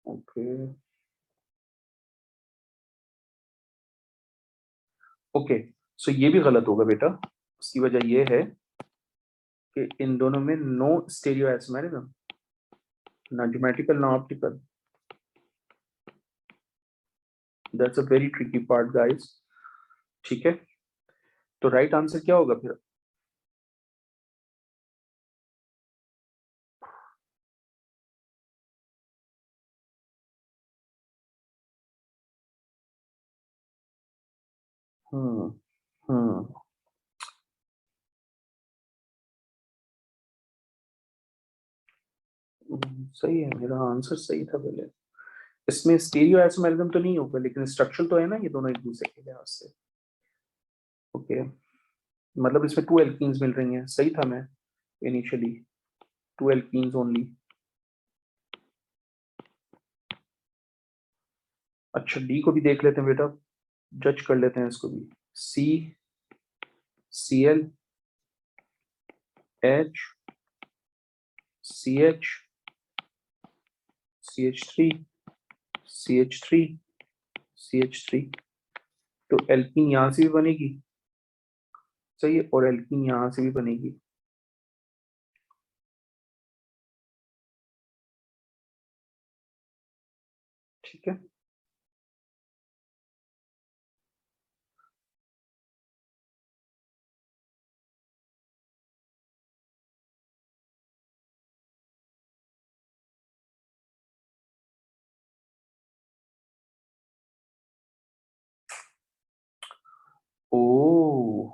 Okay, okay, so ये भी गलत होगा बेटा। उसकी वजह ये है कि इन दोनों में नो स्टेरियो आइसोमेरिज्म, ना ज्योमेट्रिकल ना optical. That's a very tricky part guys. ठीक है, तो राइट आंसर क्या होगा फिर? हम्म हम्म सही है, मेरा आंसर सही था पहले। इसमें स्टीरियो आइसोमेरिज्म तो नहीं होगा, लेकिन स्ट्रक्चर तो है ना, ये दोनों एक दूसरे के लिहाज से। ओके, मतलब इसमें 2 एल्कीन्स मिल रही हैं, सही था मैं इनिशियली, 2 एल्कीन्स ओनली। अच्छा, डी को भी देख लेते हैं बेटा, जज कर लेते हैं इसको भी। C Cl H CH CH3 CH3 CH3, तो एल्कीन यहां से भी बनेगी, सही है, और एल्कीन यहां से भी बनेगी। ठीक है। ओ,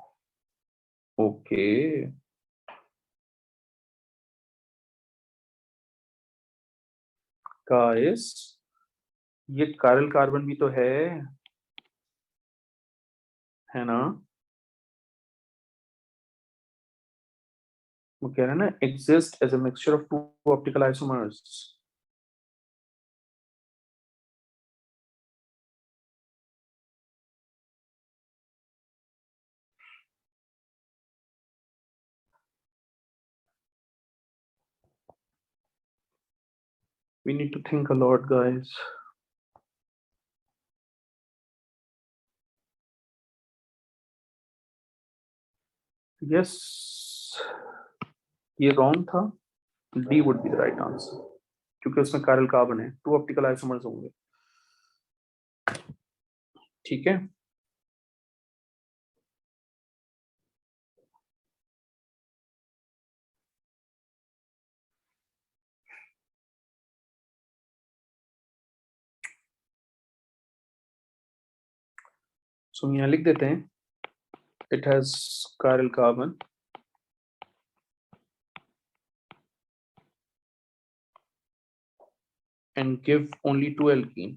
ओके गाइस, ये कायरल कार्बन भी तो है ना? वो कह रहे हैं ना, exist as a mixture of two optical isomers. We need to think a lot, guys. Yes, ये wrong था. D would be the right answer, क्योंकि उसमें कायरल कार्बन है, टू ऑप्टिकल आइसोमर्स होंगे. ठीक है. सो यहाँ लिख देते हैं, it has chiral carbon and give only two alkene.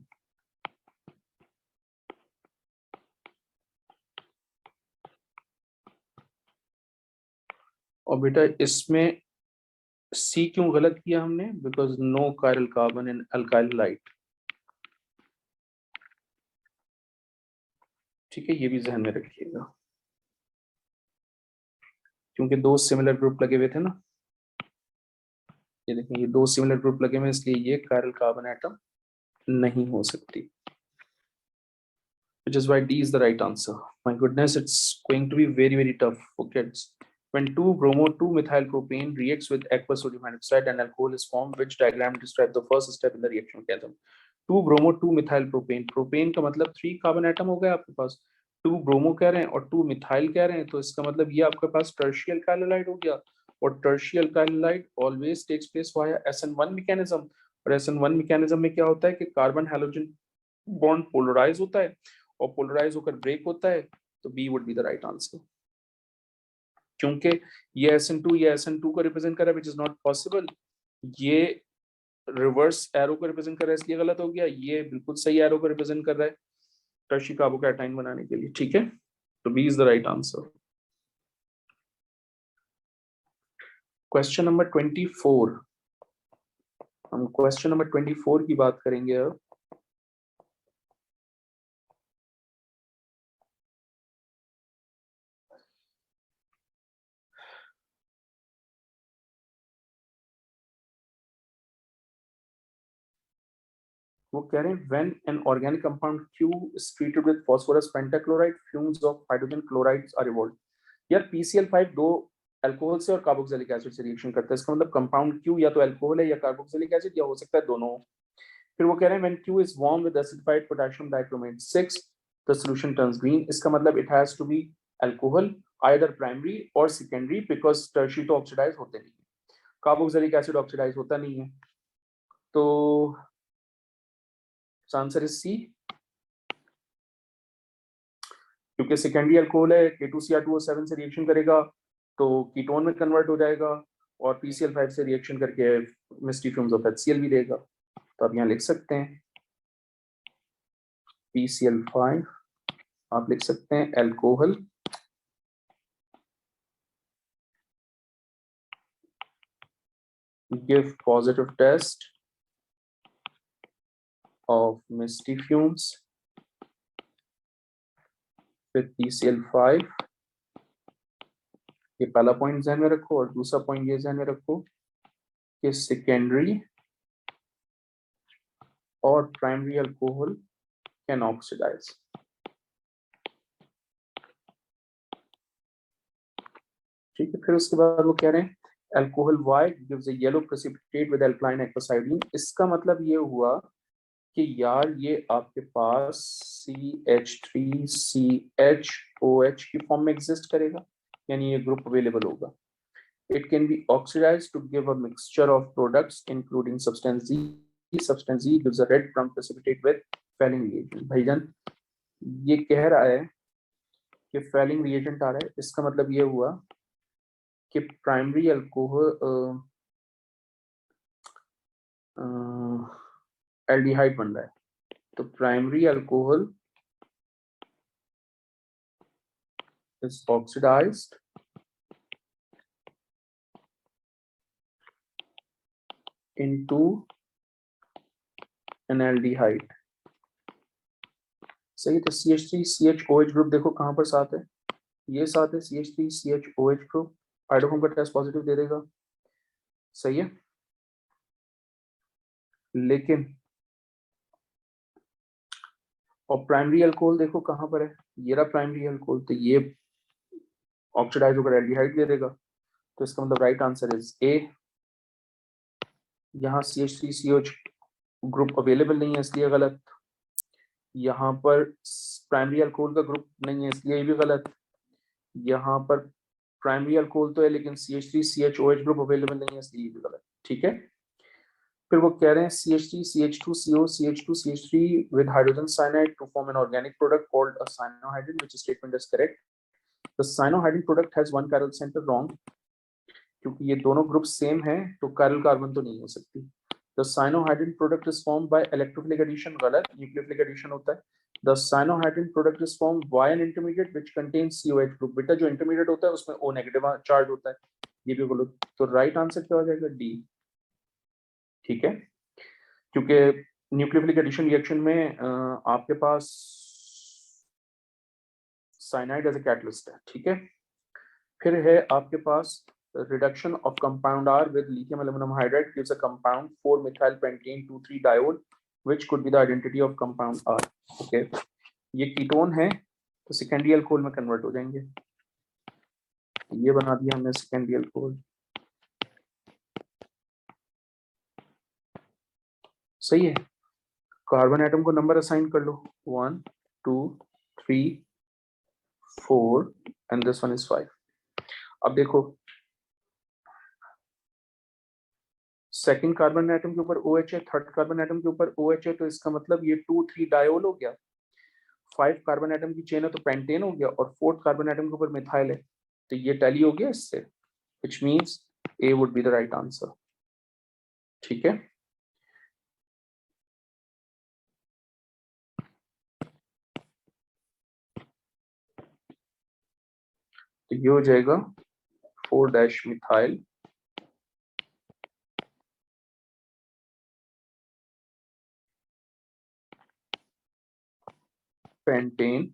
और बेटा इसमें C क्यों गलत किया हमने? Because no chiral carbon in alkyl halide. ठीक है, ये भी ध्यान में रखिएगा, क्योंकि दो सिमिलर ग्रुप लगे हुए थे ना. ये देखिए, ये दो सिमिलर ग्रुप लगे हुए, इसलिए ये कायरल कार्बन एटम नहीं हो सकती. Which is why D is the right answer. My goodness, it's going to be very, very tough for kids. When 2-bromo-2-methyl propane reacts with aqueous sodium hydroxide and alcohol is formed, which diagram describes the first step in the reaction mechanism? 2-bromo-2-methyl propane. Propane का मतलब 3 carbon atom हो गया आपके पास. 2 bromo कह रहे हैं और 2 methyl कह रहे हैं, तो इसका मतलब ये आपके पास टर्शियल अल्काइल हैलाइड हो गया. और tertiary alkyl halide always takes place via SN1 mechanism. और SN1 मैकेनिज्म में क्या होता है कि कार्बन हैलोजन बॉन्ड पोलराइज होता है, और पोलराइज होकर ब्रेक होता है. तो B would be the right answer, क्योंकि ये SN2 ये SN2 को रिप्रेजेंट कर रहा है, विच इज नॉट पॉसिबल. ये रिवर्स एरो को रिप्रेजेंट कर रहा है, इसलिए गलत हो गया. ये बिल्कुल सही एरो को रिप्रेजेंट कर रहा है टर्शी कार्बोकैटायन बनाने के लिए. ठीक है, तो B is the right answer. Question number 24. हम क्वेश्चन नंबर 24 की बात करेंगे अब. वो कह रहे हैं when an organic compound Q is treated with phosphorus pentachloride, fumes of hydrogen chlorides are evolved. यार PCl5 दो अल्कोहल से और कार्बोक्सिलिक एसिड से रिएक्शन करता है. इसका मतलब कंपाउंड Q या तो अल्कोहल है या कार्बोक्सिलिक एसिड, या हो सकता है दोनों. फिर वो कह रहे हैं when Q is warm with acidified potassium dichromate 6 the solution turns green. इसका मतलब it has to be alcohol, either primary or secondary, because tertiary तो ऑक्सीडाइज होते नहीं है, कार्बोक्सिलिक एसिड ऑक्सीडाइज होता नहीं है. तो आंसर इज सी, क्योंकि सेकेंडरी अल्कोहल है, K2Cr2O7 से रिएक्शन करेगा तो कीटोन में कन्वर्ट हो जाएगा, और PCl5 से रिएक्शन करके मिस्टी फ्यूम्स ऑफ HCl भी देगा. तो आप यहाँ लिख सकते हैं PCl5, आप लिख सकते हैं alcohol, give positive test of misty fumes with PCl5. ये पहला पॉइंट ध्यान में रखो, और दूसरा पॉइंट ये ध्यान में रखो कि सेकेंडरी और प्राइमरी अल्कोहल कैन ऑक्सीडाइज. ठीक है, फिर उसके बाद वो कह रहे हैं alcohol white gives a yellow precipitate with alkaline एक्वासाइडीन. इसका मतलब ये हुआ कि यार ये आपके पास CH3CHOH की फॉर्म में एग्जिस्ट करेगा, यानी ये ग्रुप अवेलेबल होगा. It can be oxidized to give a mixture of products including substance Z. Substance Z gives a red brown precipitate with failing reagent. भाईजान ये कह रहा है कि फेलिंग रिएजेंट आ रहा है, इसका मतलब ये हुआ कि प्राइमरी अल्कोहल एल्डिहाइड बन रहा है। तो primary alcohol is oxidized into an aldehyde। सही। तो CH3CHOH ग्रुप देखो कहां पर साथ है, ये साथ है CH3CHOH ग्रुप, हाइड्रोफोम का टेस्ट पॉजिटिव दे देगा। सही है। लेकिन और प्राइमरी अल्कोहल देखो कहां पर है, ये रहा प्राइमरी अल्कोहल, तो ये ऑक्सीडाइज होकर एल्डिहाइड दे देगा। तो इसका मतलब राइट आंसर इज ए। यहाँ CH3CH ग्रुप अवेलेबल नहीं है इसलिए गलत, यहाँ पर प्राइमरी अल्कोहल का ग्रुप नहीं है इसलिए ये भी गलत, यहाँ पर प्राइमरी अल्कोहल तो है लेकिन CH3CHOH ग्रुप अवेलेबल नहीं है इसलिए ये भी गलत। ठीक है। फिर वो कह रहे हैं CH3CH2CO CH2CH3 with hydrogen cyanide to form an organic product called a cyanohydrin, which statement is correct. The cyanohydrin product has one chiral center, wrong, क्योंकि ये दोनों ग्रुप सेम हैं तो chiral कार्बन तो नहीं हो सकती। The cyanohydrin product is formed by electrophilic addition, गलत, nucleophilic addition होता है। The cyanohydrin product is formed by an intermediate which contains COH group। बेटा जो intermediate होता है उसमें O नेगेटिव चार्ज होता है, ये भी बोलो। तो राइट आंसर क्या हो जाएगा, डी। ठीक है, क्योंकि न्यूक्लियोफिलिक एडिशन रिएक्शन में आपके पास साइनाइड एज ए कैटलिस्ट है। ठीक है। फिर है आपके पास reduction of compound R with lithium aluminum hydride gives a compound 4-methyl pentane 2,3 diol, which could be the identity of compound R. Okay, ये कीटोन है तो सेकेंडरी अल्कोहल में कन्वर्ट हो जाएंगे। ये बना दिया हमने सेकेंडरी अल्कोहल। सही है। कार्बन एटम को नंबर असाइन कर लो, 1 2 3 4 एंड दिस वन इज 5। अब देखो सेकंड कार्बन एटम के ऊपर OH है, थर्ड कार्बन एटम के ऊपर OH है, तो इसका मतलब ये 2,3 डायोल हो गया। 5 कार्बन एटम की चेन है तो पेंटेन हो गया, और फोर्थ कार्बन एटम के ऊपर मिथाइल है, तो ये टैली हो गया इससे, which means A would be the right answer. ठीक है। तो ये हो जाएगा 4- मिथाइल पेंटेन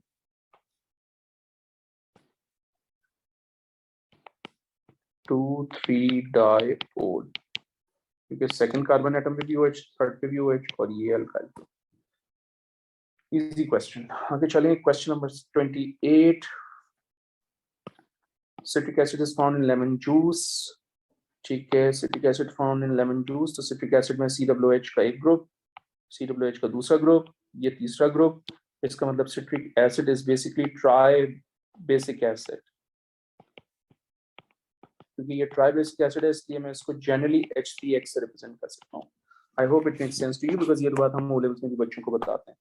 2,3 डायोल, क्योंकि सेकंड कार्बन एटम पे भी OH, थर्ड पे भी OH, और ये अल्काइल। Easy question. आगे चलें, question number 28। Citric acid is found in lemon juice. ठीक है, citric acid found in lemon juice, तो सिट्रिक एसिड में COOH का एक ग्रुप, COOH का दूसरा ग्रुप, ये तीसरा ग्रुप। इसका मतलब citric acid is basically try basic acid, क्योंकि ये ट्राई बेसिक एसिड है इसलिए मैं इसको जनरली H3X से रिप्रेजेंट कर सकता हूँ। I hope it makes sense to you, because ये बात हम ओ लेवल्स में भी बच्चों को बताते हैं।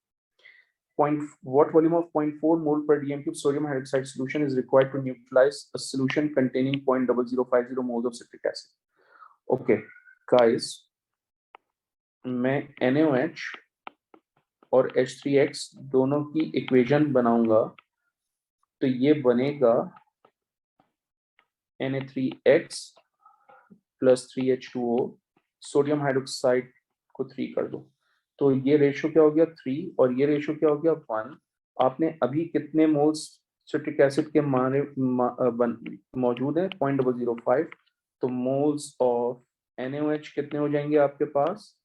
What volume of 0.4 mole per dm cube sodium hydroxide solution is required to neutralize a solution containing 0.0050 moles of citric acid? Okay, guys, मैं NaOH और H3X दोनों की इक्वेशन बनाऊंगा, तो ये बनेगा Na3X plus 3H2O, sodium hydroxide को 3 कर दो, तो ये रेशियो क्या हो गया 3, और ये रेशियो क्या हो गया 1। आपने अभी कितने मोल्स सिट्रिक एसिड के मौजूद है 0.005, तो मोल्स ऑफ NaOH कितने हो जाएंगे आपके पास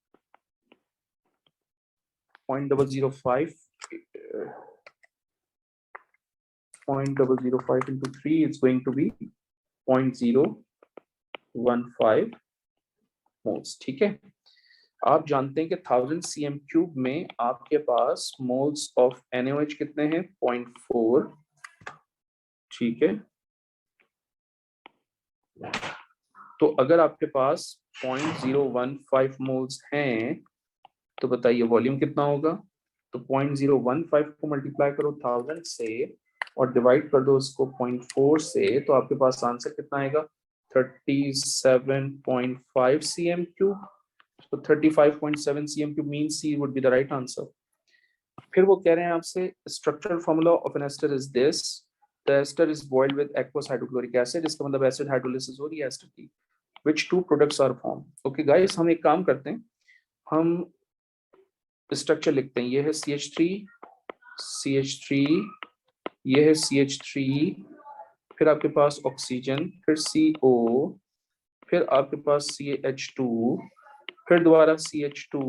0.005 into 3 is going to be 0.015 moles. ठीक है। आप जानते हैं कि 1000 cm³ में आपके पास मोल्स ऑफ NaOH कितने हैं 0.4। ठीक है, तो अगर आपके पास 0.015 मोल्स हैं तो बताइए वॉल्यूम कितना होगा। तो 0.015 को मल्टीप्लाई करो 1000 से, और डिवाइड कर दो उसको 0.4 से, तो आपके पास आंसर कितना आएगा 37.5 cm3। तो 35.7 cm3 mean C would be the right answer. फिर वो कह रहे हैं आपसे structural formula of an ester is this, the ester is boiled with aqueous hydrochloric acid, इसका मतलब एसिड हाइड्रोलिसिस हो रही है एस्टर की। Which two products are form. Okay guys, हम एक काम करते हैं, हम स्ट्रक्चर लिखते हैं। ये है CH3, ये है CH3, फिर आपके पास ऑक्सीजन, फिर CO, फिर आपके पास CH2, फिर दोबारा CH2,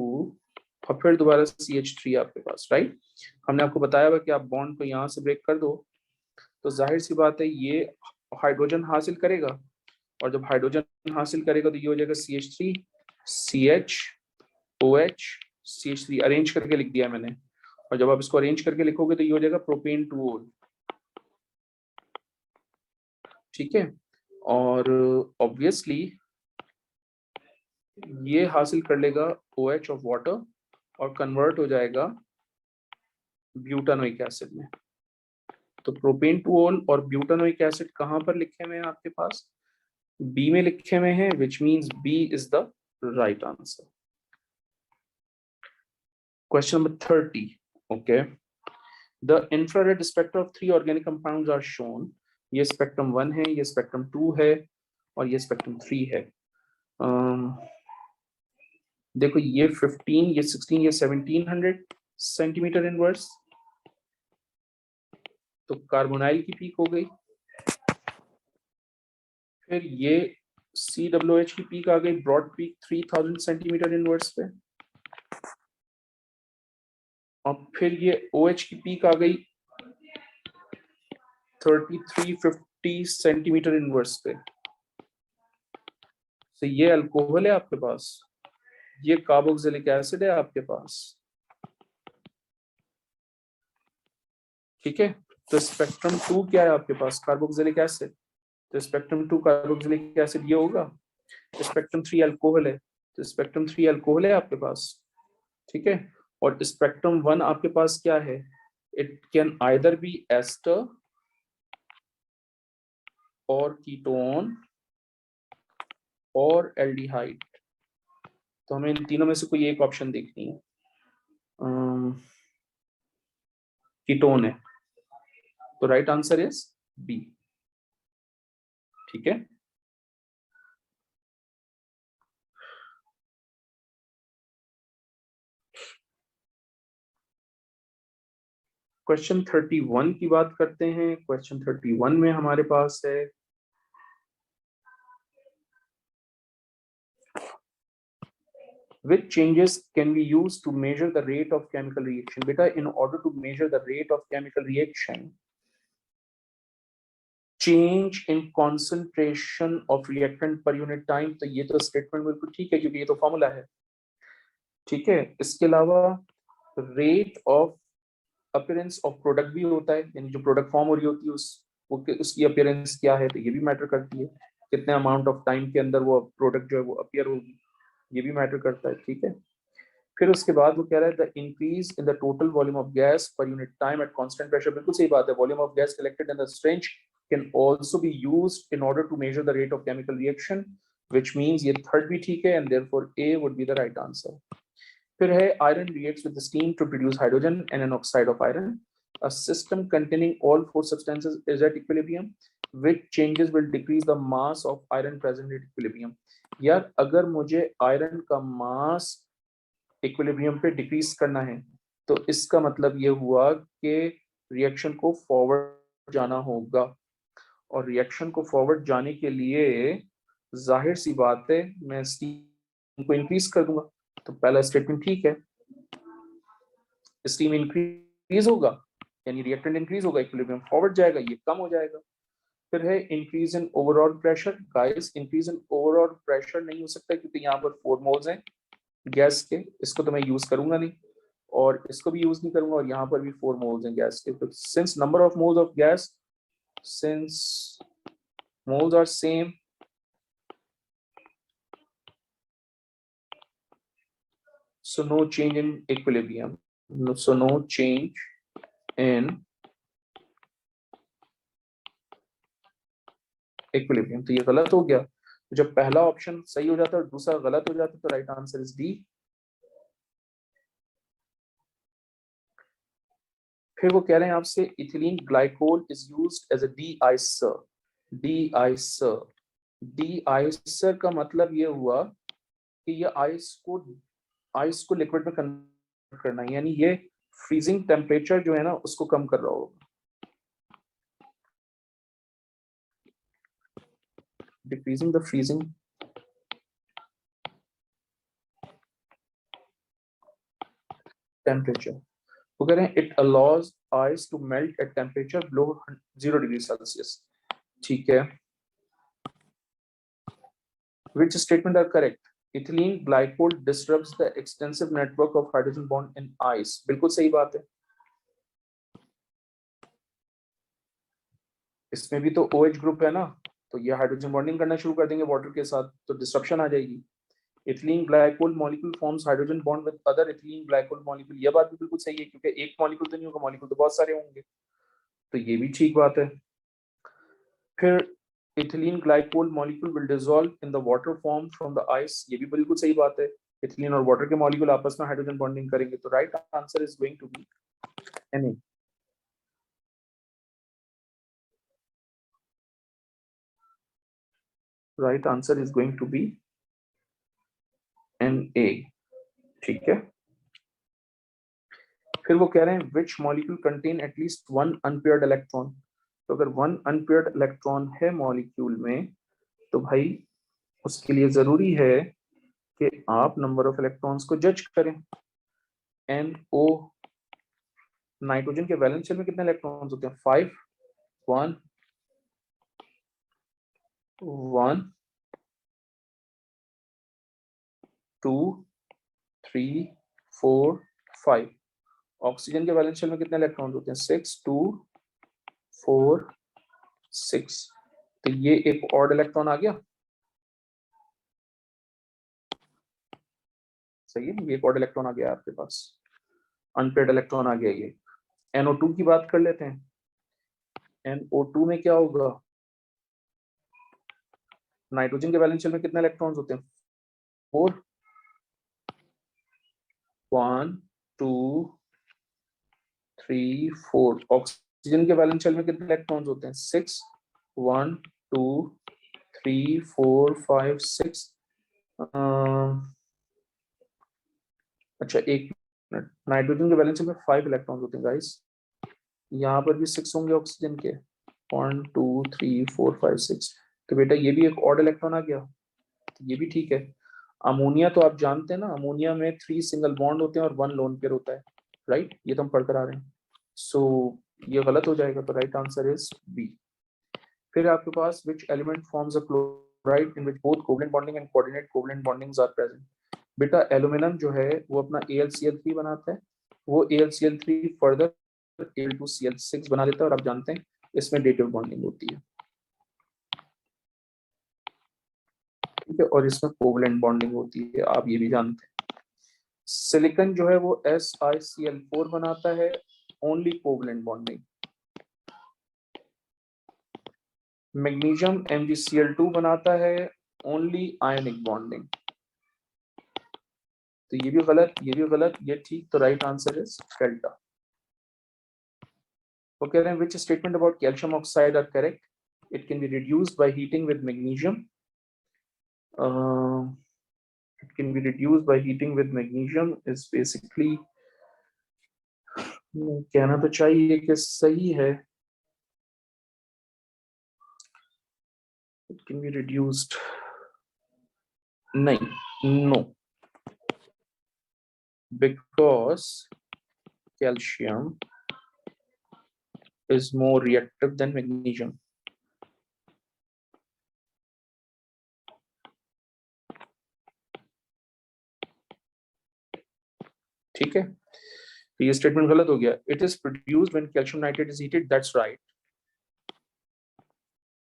और फिर दोबारा CH3 आपके पास, राइट। हमने आपको बताया हुआ कि आप बॉन्ड को यहाँ से ब्रेक कर दो, तो जाहिर सी बात है ये हाइड्रोजन हासिल करेगा, और जब हाइड्रोजन हासिल करेगा तो ये हो जाएगा CH3 CHOH CH3, अरेंज करके लिख दिया मैंने। और जब आप इसको अरेंज करके लिखोगे तो ये हो जाएगा प्रोपेन 2 ओल, ठीक है। और ऑब्वियसली ये हासिल कर लेगा OH ऑफ वाटर और कन्वर्ट हो जाएगा ब्यूटानोइक एसिड में। तो प्रोपेन 2 ओल और ब्यूटानोइक एसिड कहां पर लिखे हुए हैं आपके पास, बी में लिखे हुए हैं, which means B is the right answer. Question number 30, okay. The infrared spectrum of 3 organic compounds are shown. ये स्पेक्ट्रम 1 है, ये स्पेक्ट्रम 2 है, और ये स्पेक्ट्रम 3 है। देखो ये 15, ये 16, ये 1700 सेंटीमीटर इनवर्स, तो कार्बोनाइल की पीक हो गई। फिर ये COOH की पीक आ गई, ब्रॉड पीक 3000 सेंटीमीटर इनवर्स पे। और फिर ये OH की पीक आ गई 3350 सेंटीमीटर इनवर्स पे। तो ये अल्कोहल है आपके पास, ये कार्बोक्सिलिक एसिड है आपके पास, ठीक है। तो स्पेक्ट्रम 2 क्या है आपके पास, कार्बोक्सिलिक एसिड, तो स्पेक्ट्रम 2 कार्बोक्सिलिक एसिड ये होगा। स्पेक्ट्रम 3 अल्कोहल है, तो स्पेक्ट्रम 3 अल्कोहल है आपके पास, ठीक है। और स्पेक्ट्रम 1 आपके पास क्या है, it can either be ester और कीटोन और एल्डिहाइड। तो हमें इन तीनों में से कोई एक ऑप्शन देखनी है। कीटोन है, तो राइट आंसर इज बी, ठीक है। क्वेश्चन 31 की बात करते हैं। क्वेश्चन 31 में हमारे पास है which changes can we use to measure the rate of chemical reaction। बेटा in order to measure the rate of chemical reaction, change in concentration of reactant per unit time, तो ये तो स्टेटमेंट बिल्कुल ठीक है क्योंकि ये तो फॉर्मूला है, ठीक है। इसके अलावा rate of appearance of product भी होता है, यानी जो प्रोडक्ट फॉर्म हो रही होती है उसकी अपीयरेंस क्या है, तो ये भी मैटर करती है। कितने अमाउंट ऑफ टाइम के अंदर वो प्रोडक्ट जो है वो अपीयर होगी, ये भी मैटर करता है, ठीक है। फिर उसके बाद वो कह रहा है the increase in the total volume of gas per unit time at constant pressure. बिल्कुल सही बात है, volume of gas collected in the स्ट्रेंच can also be used in order to measure the rate of chemical reaction, which means ये third भी ठीक है, and therefore A would be the right answer. फिर है iron reacts with steam to produce hydrogen and an oxide of iron. A system containing all four substances is at equilibrium. Which changes will decrease the mass of iron present at equilibrium? यार अगर मुझे iron का मास equilibrium पे decrease करना है, तो इसका मतलब ये हुआ कि रिएक्शन को फॉरवर्ड जाना होगा, और रिएक्शन को फॉरवर्ड जाने के लिए जाहिर सी बात है मैं स्टीम को इंक्रीज कर दूंगा। तो पहला स्टेटमेंट ठीक है, स्टीम इंक्रीज होगा यानी रिएक्टेंट इंक्रीज होगा, इक्विलिब्रियम फॉरवर्ड जाएगा, ये कम हो जाएगा। फिर है increase in overall pressure. Guys increase in overall pressure नहीं हो सकता क्योंकि यहाँ पर 4 मोल्स हैं गैस के, इसको तो मैं यूज करूंगा नहीं, और इसको भी यूज नहीं करूंगा, और यहाँ पर भी 4 मोल्स हैं गैस के। तो since number of moles of gas, since moles are same, so no change in equilibrium, so no change in equilibrium. तो ये गलत हो गया। तो जब पहला ऑप्शन सही हो जाता है और दूसरा गलत हो जाता है तो राइट आंसर इज डी। फिर वो कह रहे हैं आपसे ethylene glycol is used as a de-icer. De-icer, de-icer का मतलब ये हुआ कि ये आइस को लिक्विड में कन्वर्ट करना है, यानी ये फ्रीजिंग टेम्परेचर जो है ना उसको कम कर रहा होगा। Decreasing the freezing temperature. वो कह रहे हैं it allows ice to melt at temperature below 0 degree Celsius. ठीक है, which statement are correct? Ethylene glycol disrupts the extensive network of hydrogen bond in ice. बिल्कुल सही बात है। इसमें भी तो OH ग्रुप है ना, तो ये हाइड्रोजन बॉन्डिंग करना शुरू कर देंगे वाटर के साथ, तो डिस्ट्रप्शन आ जाएगी। Ethylene glycol molecule forms hydrogen bond with other ethylene glycol molecule. ये बात भी बिल्कुल सही है, क्योंकि एक मॉलिक्यूल तो नहीं होगा, मॉलिक्यूल तो बहुत सारे होंगे, तो ये भी ठीक बात है। फिर ethylene glycol molecule will dissolve in the water form from the ice. ये भी बिल्कुल सही बात है, इथिलीन और वाटर के मॉलिक्यूल आपस में हाइड्रोजन बॉन्डिंग करेंगे, तो right answer is going to be Na। Right answer is going to be Na। ठीक है, फिर वो कह रहे हैं which molecule contain at least one unpaired electron. तो अगर वन अनपेयर्ड इलेक्ट्रॉन है मॉलिक्यूल में तो भाई उसके लिए जरूरी है कि आप नंबर ऑफ इलेक्ट्रॉन्स को जज करें। NO, नाइट्रोजन के वैलेंस शेल में कितने इलेक्ट्रॉन्स होते हैं? 5, 1, 1, 2, 3, 4, 5। ऑक्सीजन के वैलेंस शेल में कितने इलेक्ट्रॉन्स होते हैं? 6, 2, 4, 6। तो ये एक ऑड इलेक्ट्रॉन आ गया, सही है, ये एक ऑड इलेक्ट्रॉन आ गया आपके पास, अनपेयर्ड इलेक्ट्रॉन आ गया ये। NO2 की बात कर लेते हैं। NO2 में क्या होगा? नाइट्रोजन के वैलेंस शेल में कितने इलेक्ट्रॉन्स होते हैं? 4, 1, 2, 3, 4। ऑक्सीजन के वैलेंस शेल में कितने इलेक्ट्रॉन्स होते हैं? 6, 1, 2, 3, 4, 5, 6। अच्छा एक मिनट, नाइट्रोजन के वैलेंस शेल में 5 इलेक्ट्रॉन्स होते हैं गाइस, यहाँ पर भी 6 होंगे ऑक्सीजन के, 1, 2, 3, 4, 5, 6। तो बेटा ये भी एक ऑड इलेक्ट्रॉन आ गया, तो ये भी ठीक है। अमोनिया तो आप जानते हैं ना, अमोनिया में 3 सिंगल बॉन्ड होते हैं और 1 लोन पेयर होता है, राइट, ये तो हम पढ़कर आ रहे हैं। सो ये गलत हो जाएगा, तो राइट आंसर इज बी। फिर आपके पास which element forms a chloride in which both covalent bonding and coordinate covalent bondings are present. बेटा एल्यूमिनियम जो है वो अपना AlCl3 बनाता है, वो AlCl3 फर्दर Al2Cl6 बना देता है, और आप जानते हैं इसमें डेटिव बॉन्डिंग होती है, ठीक है, और इसमें कोवलेंट बॉन्डिंग होती है, आप ये भी जानते हैं। सिलिकॉन जो है वो SiCl4 बनाता है, only covalent bonding. Magnesium MgCl2 बनाता है, ओनली आयनिक बॉन्डिंग। तो ये भी गलत, ये भी गलत, ये ठीक, तो राइट आंसर इज डेल्टा। वो कह रहे हैं which statement about calcium oxide are correct? It can be reduced by heating with magnesium. It can be reduced by heating with magnesium is basically, कहना तो चाहिए कि सही है, it can be reduced, नहीं, no, because calcium is more reactive than magnesium। ठीक है, तो ये स्टेटमेंट गलत हो गया। It is produced when calcium nitrate is heated, that's right.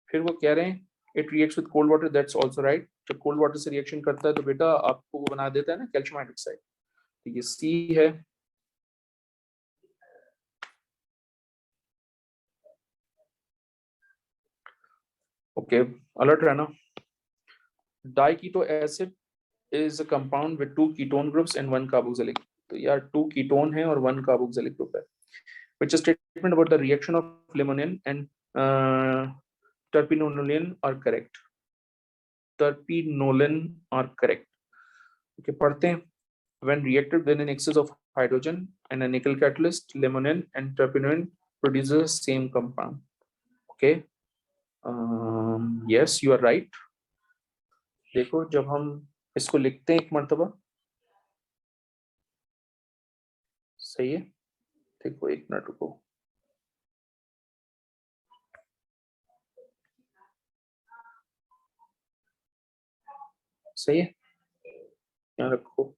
फिर वो कह रहे हैं it reacts with cold water, that's also right. जब कोल्ड वाटर से रिएक्शन करता है तो बेटा आपको वो बना देता है ना कैल्शियम हाइड्रोक्साइड, तो ये सी है। ओके, अलर्ट रहना। Diketo acid is a compound with 2 ketone groups and 1 carboxylic. तो यार 2 ketone है और 1 carboxylic group है. Which statement about the reaction of limonene and terpinolene are correct? Terpinolene are correct. Okay, पढ़ते हैं. When reacted with an excess of hydrogen and a nickel catalyst, limonene and terpinolene produces same compound. Okay. Yes, you are right. देखो जब हम इसको लिखते हैं एक मर्तबा, सही है. देखो एक मिनट रुको. सही है, यहाँ रखो.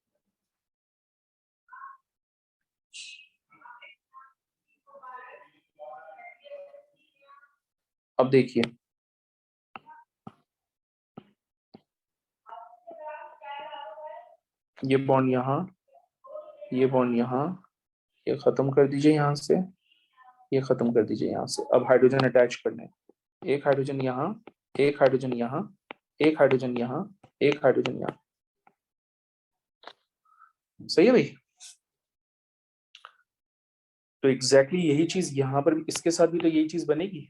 अब देखिए, ये बॉन्ड यहाँ, ये बॉन्ड यहाँ, ये खत्म कर दीजिए यहाँ से, ये खत्म कर दीजिए यहाँ से. अब हाइड्रोजन अटैच करने हैं. एक हाइड्रोजन यहाँ, एक हाइड्रोजन यहाँ, एक हाइड्रोजन यहाँ, एक हाइड्रोजन यहाँ. सही है भाई. तो एग्जैक्टली यही चीज यहाँ पर, इसके साथ भी तो यही चीज बनेगी.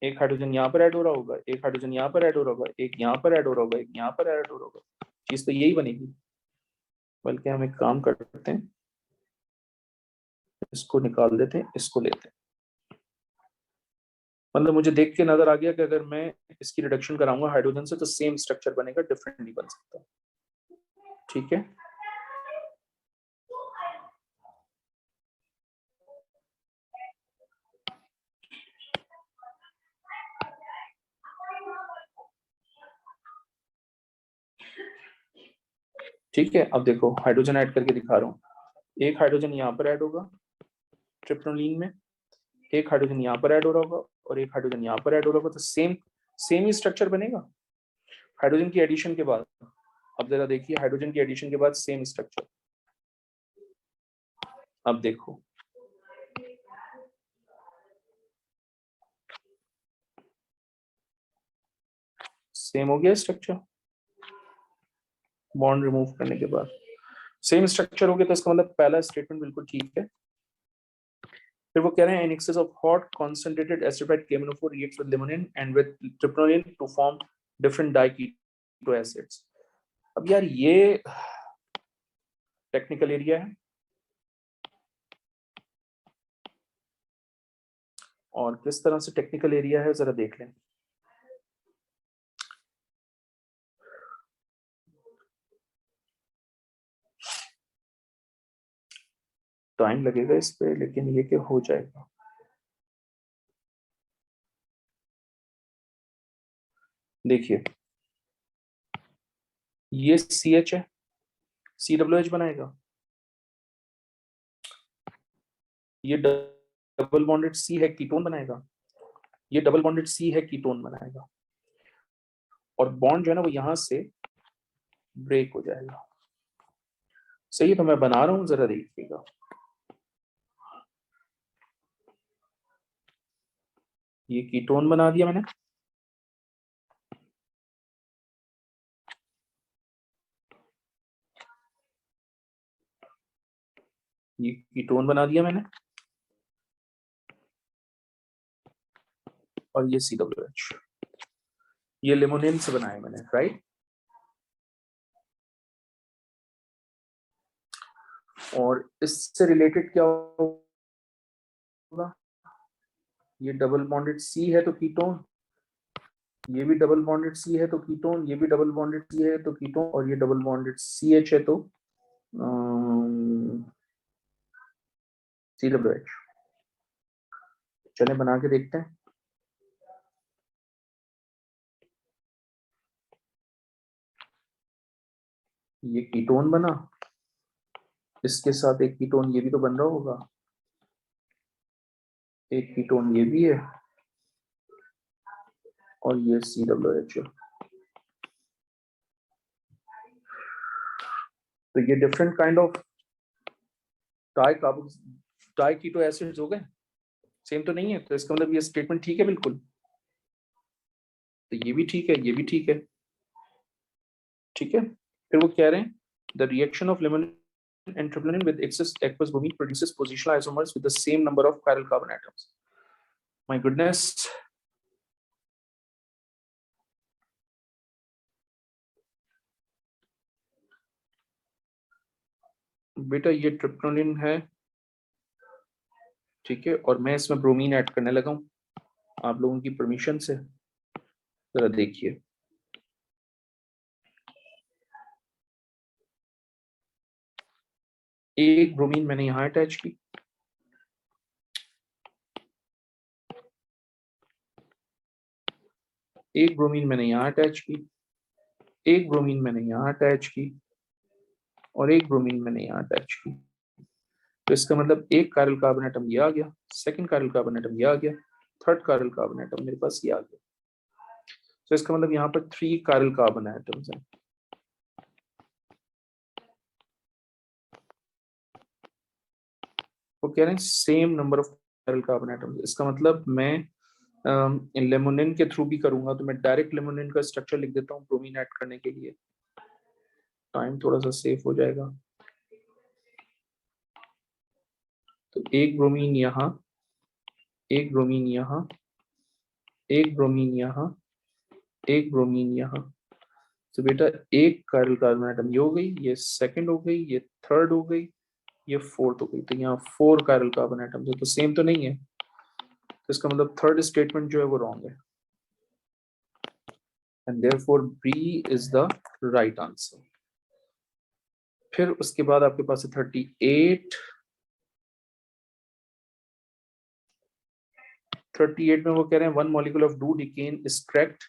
एक हाइड्रोजन यहाँ पर ऐड हो रहा होगा, एक हाइड्रोजन यहाँ पर ऐड हो रहा होगा, एक यहाँ पर ऐड हो रहा होगा, एक यहाँ पर ऐड हो रहा होगा. चीज तो यही बनेगी. बल्कि हम एक काम करते हैं, इसको निकाल देते हैं, इसको लेते हैं. मतलब मुझे देख के नजर आ गया कि अगर मैं इसकी रिडक्शन कराऊंगा हाइड्रोजन से तो सेम स्ट्रक्चर बनेगा, डिफरेंट नहीं बन सकता. ठीक है. ठीक है, अब देखो हाइड्रोजन ऐड करके दिखा रहा हूँ. एक हाइड्रोजन यहाँ पर ऐड होगा ट्रिप्टोलीन में, एक हाइड्रोजन यहाँ पर ऐड हो रहा होगा और एक हाइड्रोजन यहाँ पर ऐड हो रहा होगा. तो सेम ही स्ट्रक्चर बनेगा हाइड्रोजन की एडिशन के बाद. अब जरा देखिए, हाइड्रोजन की एडिशन के बाद सेम स्ट्रक्चर. अब देखो, सेम हो गया स्ट्रक्चर. बॉन्ड रिमूव करने के बाद सेम स्ट्रक्चर हो गया. तो इसका मतलब पहला स्टेटमेंट बिल्कुल ठीक है. फिर वो कह रहे हैं in excess of hot concentrated esterified KMnO4 reacts with limonene and with tryptophan to form different diketo acids. अब यार ये टेक्निकल एरिया है और किस तरह से टेक्निकल एरिया है जरा देख लें. टाइम लगेगा इस पे, लेकिन ये क्या हो जाएगा. देखिए ये CH है, CWH बनाएगा. ये डबल बॉन्डेड C है, कीटोन बनाएगा. ये डबल बॉन्डेड C है, कीटोन बनाएगा. और बॉन्ड जो है ना वो यहां से ब्रेक हो जाएगा. सही है, तो मैं बना रहा हूं, जरा देखिएगा. ये कीटोन बना दिया मैंने. ये कीटोन बना दिया मैंने और ये CWH, ये लिमोनिन से बनाया मैंने, राइट. और इससे रिलेटेड क्या होगा, ये डबल बॉन्डेड C है तो कीटोन, ये भी डबल बॉन्डेड C है तो कीटोन, ये भी डबल बॉन्डेड C है तो कीटोन, और ये डबल बॉन्डेड CH है तो CWH. चले बना के देखते हैं. ये कीटोन बना, इसके साथ एक कीटोन ये भी तो बन रहा होगा, एक कीटोन ये भी है और ये CWH है. तो ये different kind of diketo acids हो गए. सेम तो नहीं है, तो इसका मतलब ये स्टेटमेंट ठीक है बिल्कुल. तो ये भी ठीक है, ये भी ठीक है, ठीक है। फिर वो कह रहे हैं the reaction of limonene and ट्रिप्लोनिन with excess aqueous bromine produces positional isomers with the same number of chiral carbon atoms. My goodness. बेटा ये ट्रिप्लोनिन है, ठीक है, और मैं इसमें ब्रोमीन ऐड करने लगा हूं आप लोगों की परमिशन से। जरा देखिए, एक ब्रोमीन मैंने यहां अटैच की, एक ब्रोमीन मैंने यहां अटैच की, एक ब्रोमीन मैंने यहां अटैच की, और एक ब्रोमीन मैंने यहां अटैच की। तो इसका मतलब एक काइरल कार्बन एटम ये आ गया, सेकंड काइरल कार्बन एटम ये आ गया, थर्ड काइरल कार्बन एटम मेरे पास ये आ गया। तो इसका मतलब यहाँ पर 3 काइरल कार्बन एटम्स हैं। वो कह रहे हैं same number of chiral carbon atoms. इसका मतलब मैं लेमोनिन के थ्रू भी करूंगा तो मैं डायरेक्ट लेमोनिन का स्ट्रक्चर लिख देता हूँ ब्रोमीन ऐड करने के लिए, टाइम थोड़ा सा सेव हो जाएगा। तो एक ब्रोमीन यहाँ, एक ब्रोमीन यहाँ, एक ब्रोमीन यहाँ, एक ब्रोमीन यहाँ। तो बेटा एक काइरल कार्बन एटम ये हो गई, ये सेकंड हो गई, ये थर्ड हो गई, ये फोर्थ हो गई। तो यहाँ 4 काइरल कार्बन एटम्स है, तो सेम तो नहीं है। तो इसका मतलब थर्ड स्टेटमेंट जो है वो रॉन्ग है, and therefore B is the right answer. फिर उसके बाद आपके पास है 38। 38 में वो कह रहे हैं one molecule of dodecane is cracked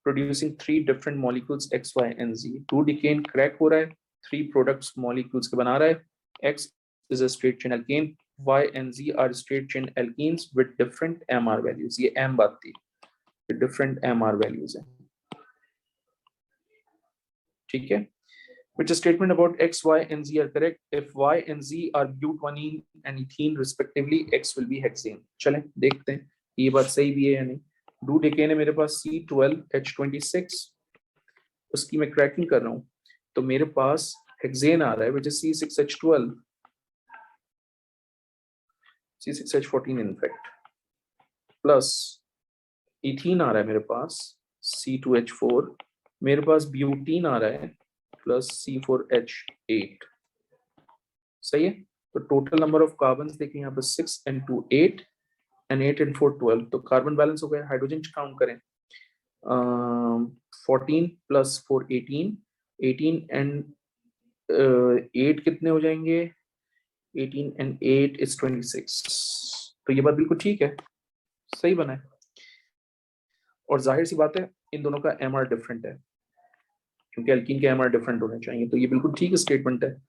producing 3 different molecules X Y and Z. Dodecane crack हो रहा है, 3 प्रोडक्ट्स मॉलिक्यूल्स के बना रहा है। X is a straight chain alkane, Y and Z are straight chain alkenes with different Mr values. ये एम बात थी, डिफरेंट एमआर वैल्यूज है, ठीक है। Which statement about X, Y, and Z are correct? If Y and Z are butanene and ethene respectively, X will be hexane. चलें देखते हैं ये बात सही भी है या नहीं। डू डिकेन है मेरे पास C12H26, उसकी मैं क्रैकिंग कर रहा हूँ, तो मेरे पास हेक्सेन आ रहा है which is C6H12, C6H14 in fact, plus ethene आ रहा है मेरे पास C2H4, मेरे पास ब्यूटीन आ रहा है प्लस C4H8। सही है। तो टोटल नंबर ऑफ कार्बन देखिए यहाँ पर 6 and 2 8 and 8 and 4 12। तो कार्बन बैलेंस हो गया। हाइड्रोजन काउंट करें, 14 प्लस 4 18, 18 and 8 कितने हो जाएंगे, 18 and 8 is 26। तो ये बात बिल्कुल ठीक है, सही बना है। और जाहिर सी बात है इन दोनों का एमआर डिफरेंट है, क्योंकि एल्कीन के एमआर डिफरेंट होने चाहिए, तो ये बिल्कुल ठीक स्टेटमेंट है।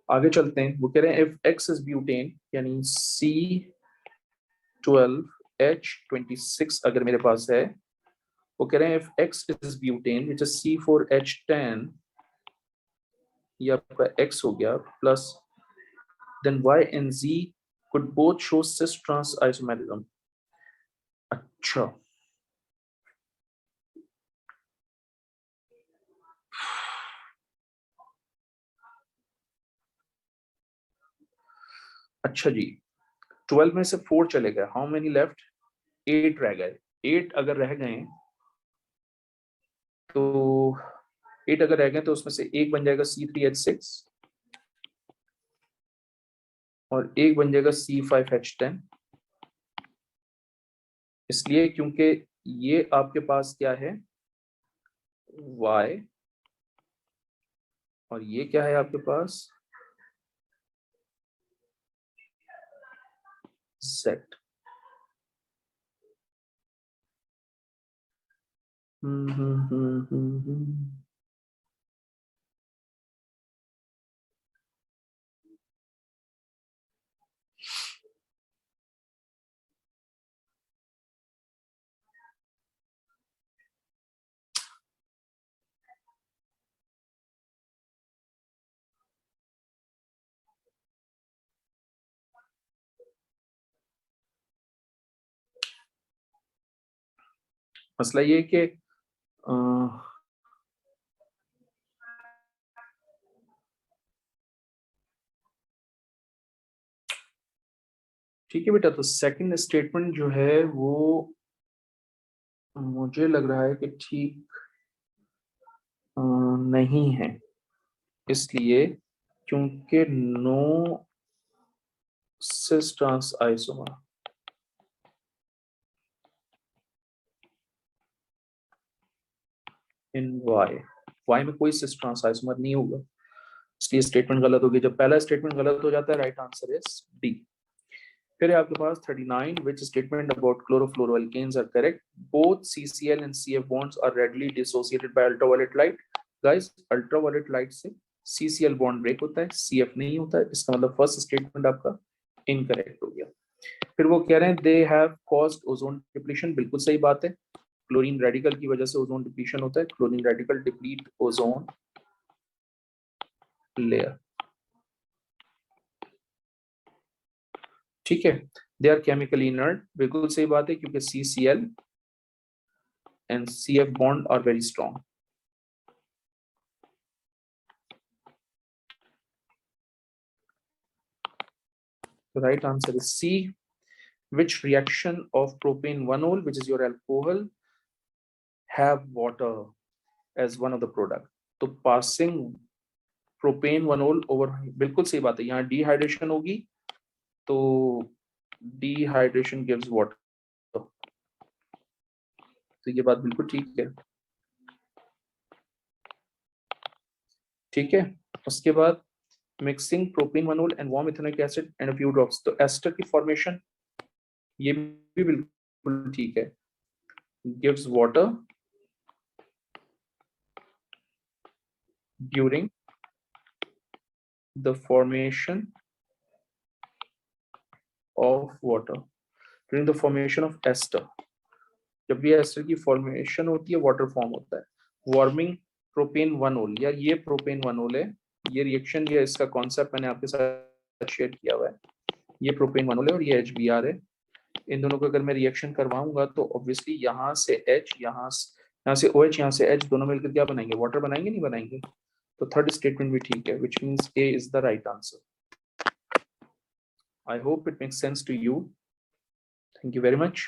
आगे चलते हैं, वो कह रहे हैं इफ एक्स इज ब्यूटेन यानी C12H26 अगर मेरे पास है, वो कह रहे हैं if X is butane which is C4H10, ये आपका एक्स हो गया, plus then Y and Z could both show cis trans isomerism। अच्छा, अच्छा जी, 12 में से 4 चले गए, हाउ मेनी लेफ्ट, 8 रह गए। 8 अगर रह गए तो 8 अगर रह गए तो उसमें से एक बन जाएगा C3H6 और एक बन जाएगा C5H10, इसलिए क्योंकि ये आपके पास क्या है Y, और ये क्या है आपके पास Z। मसला ये है कि ठीक है बेटा, तो सेकंड स्टेटमेंट जो है वो मुझे लग रहा है कि ठीक नहीं है, इसलिए क्योंकि नो सिस ट्रांस आइसोमर इन वाई में कोई सिस ट्रांस आइसोमर नहीं होगा, इसलिए स्टेटमेंट गलत होगी। जब पहला स्टेटमेंट गलत हो जाता है, राइट आंसर इज डी। फिर है आपके पास 39, which statement about chlorofluoroalkanes are correct? Both CCl and CF bonds are readily dissociated by ultraviolet light. Guys, ultraviolet light से CCl bond break होता है, CF नहीं होता है, इसका मतलब फर्स्ट स्टेटमेंट आपका इनकरेक्ट हो गया। फिर वो कह रहे हैं they have caused ozone depletion, बिल्कुल सही बात है, क्लोरीन रेडिकल की वजह से ओजोन डिप्लीशन होता है, chlorine radical deplete ozone layer, ठीक है। दे आर केमिकली इनर्ट, बिल्कुल सही बात है, क्योंकि CCl and CF bond are very strong. The right answer is C. Which reaction of propane 1-ol, which is your alcohol, have water as one of the product? तो passing propane 1-ol over, बिल्कुल सही बात है, यहाँ dehydration होगी तो dehydration gives water, तो ये बात बिल्कुल ठीक है, ठीक है। उसके बाद mixing propan 1-ol and warm ethanoic acid and few drops, तो एस्टर की फॉर्मेशन ये भी बिल्कुल ठीक है, gives water during the formation of water, during the formation of ester, जब भी एस्टर की फॉर्मेशन होती है वाटर फॉर्म होता है। वार्मिंग प्रोपेन 1-ol, यार ये प्रोपेन 1-ol है, ये रिएक्शन या इसका कॉन्सेप्ट मैंने आपके साथ शेयर किया हुआ है, ये प्रोपेन 1-ol है और ये HBr है। इन दोनों को अगर मैं रिएक्शन करवाऊंगा तो ऑब्वियसली यहाँ से H, यहाँ से OH, यहाँ से H, दोनों मिलकर क्या बनाएंगे, वाटर बनाएंगे, नहीं बनाएंगे? तो थर्ड स्टेटमेंट भी ठीक है, which means A is the right answer. I hope it makes sense to you. Thank you very much.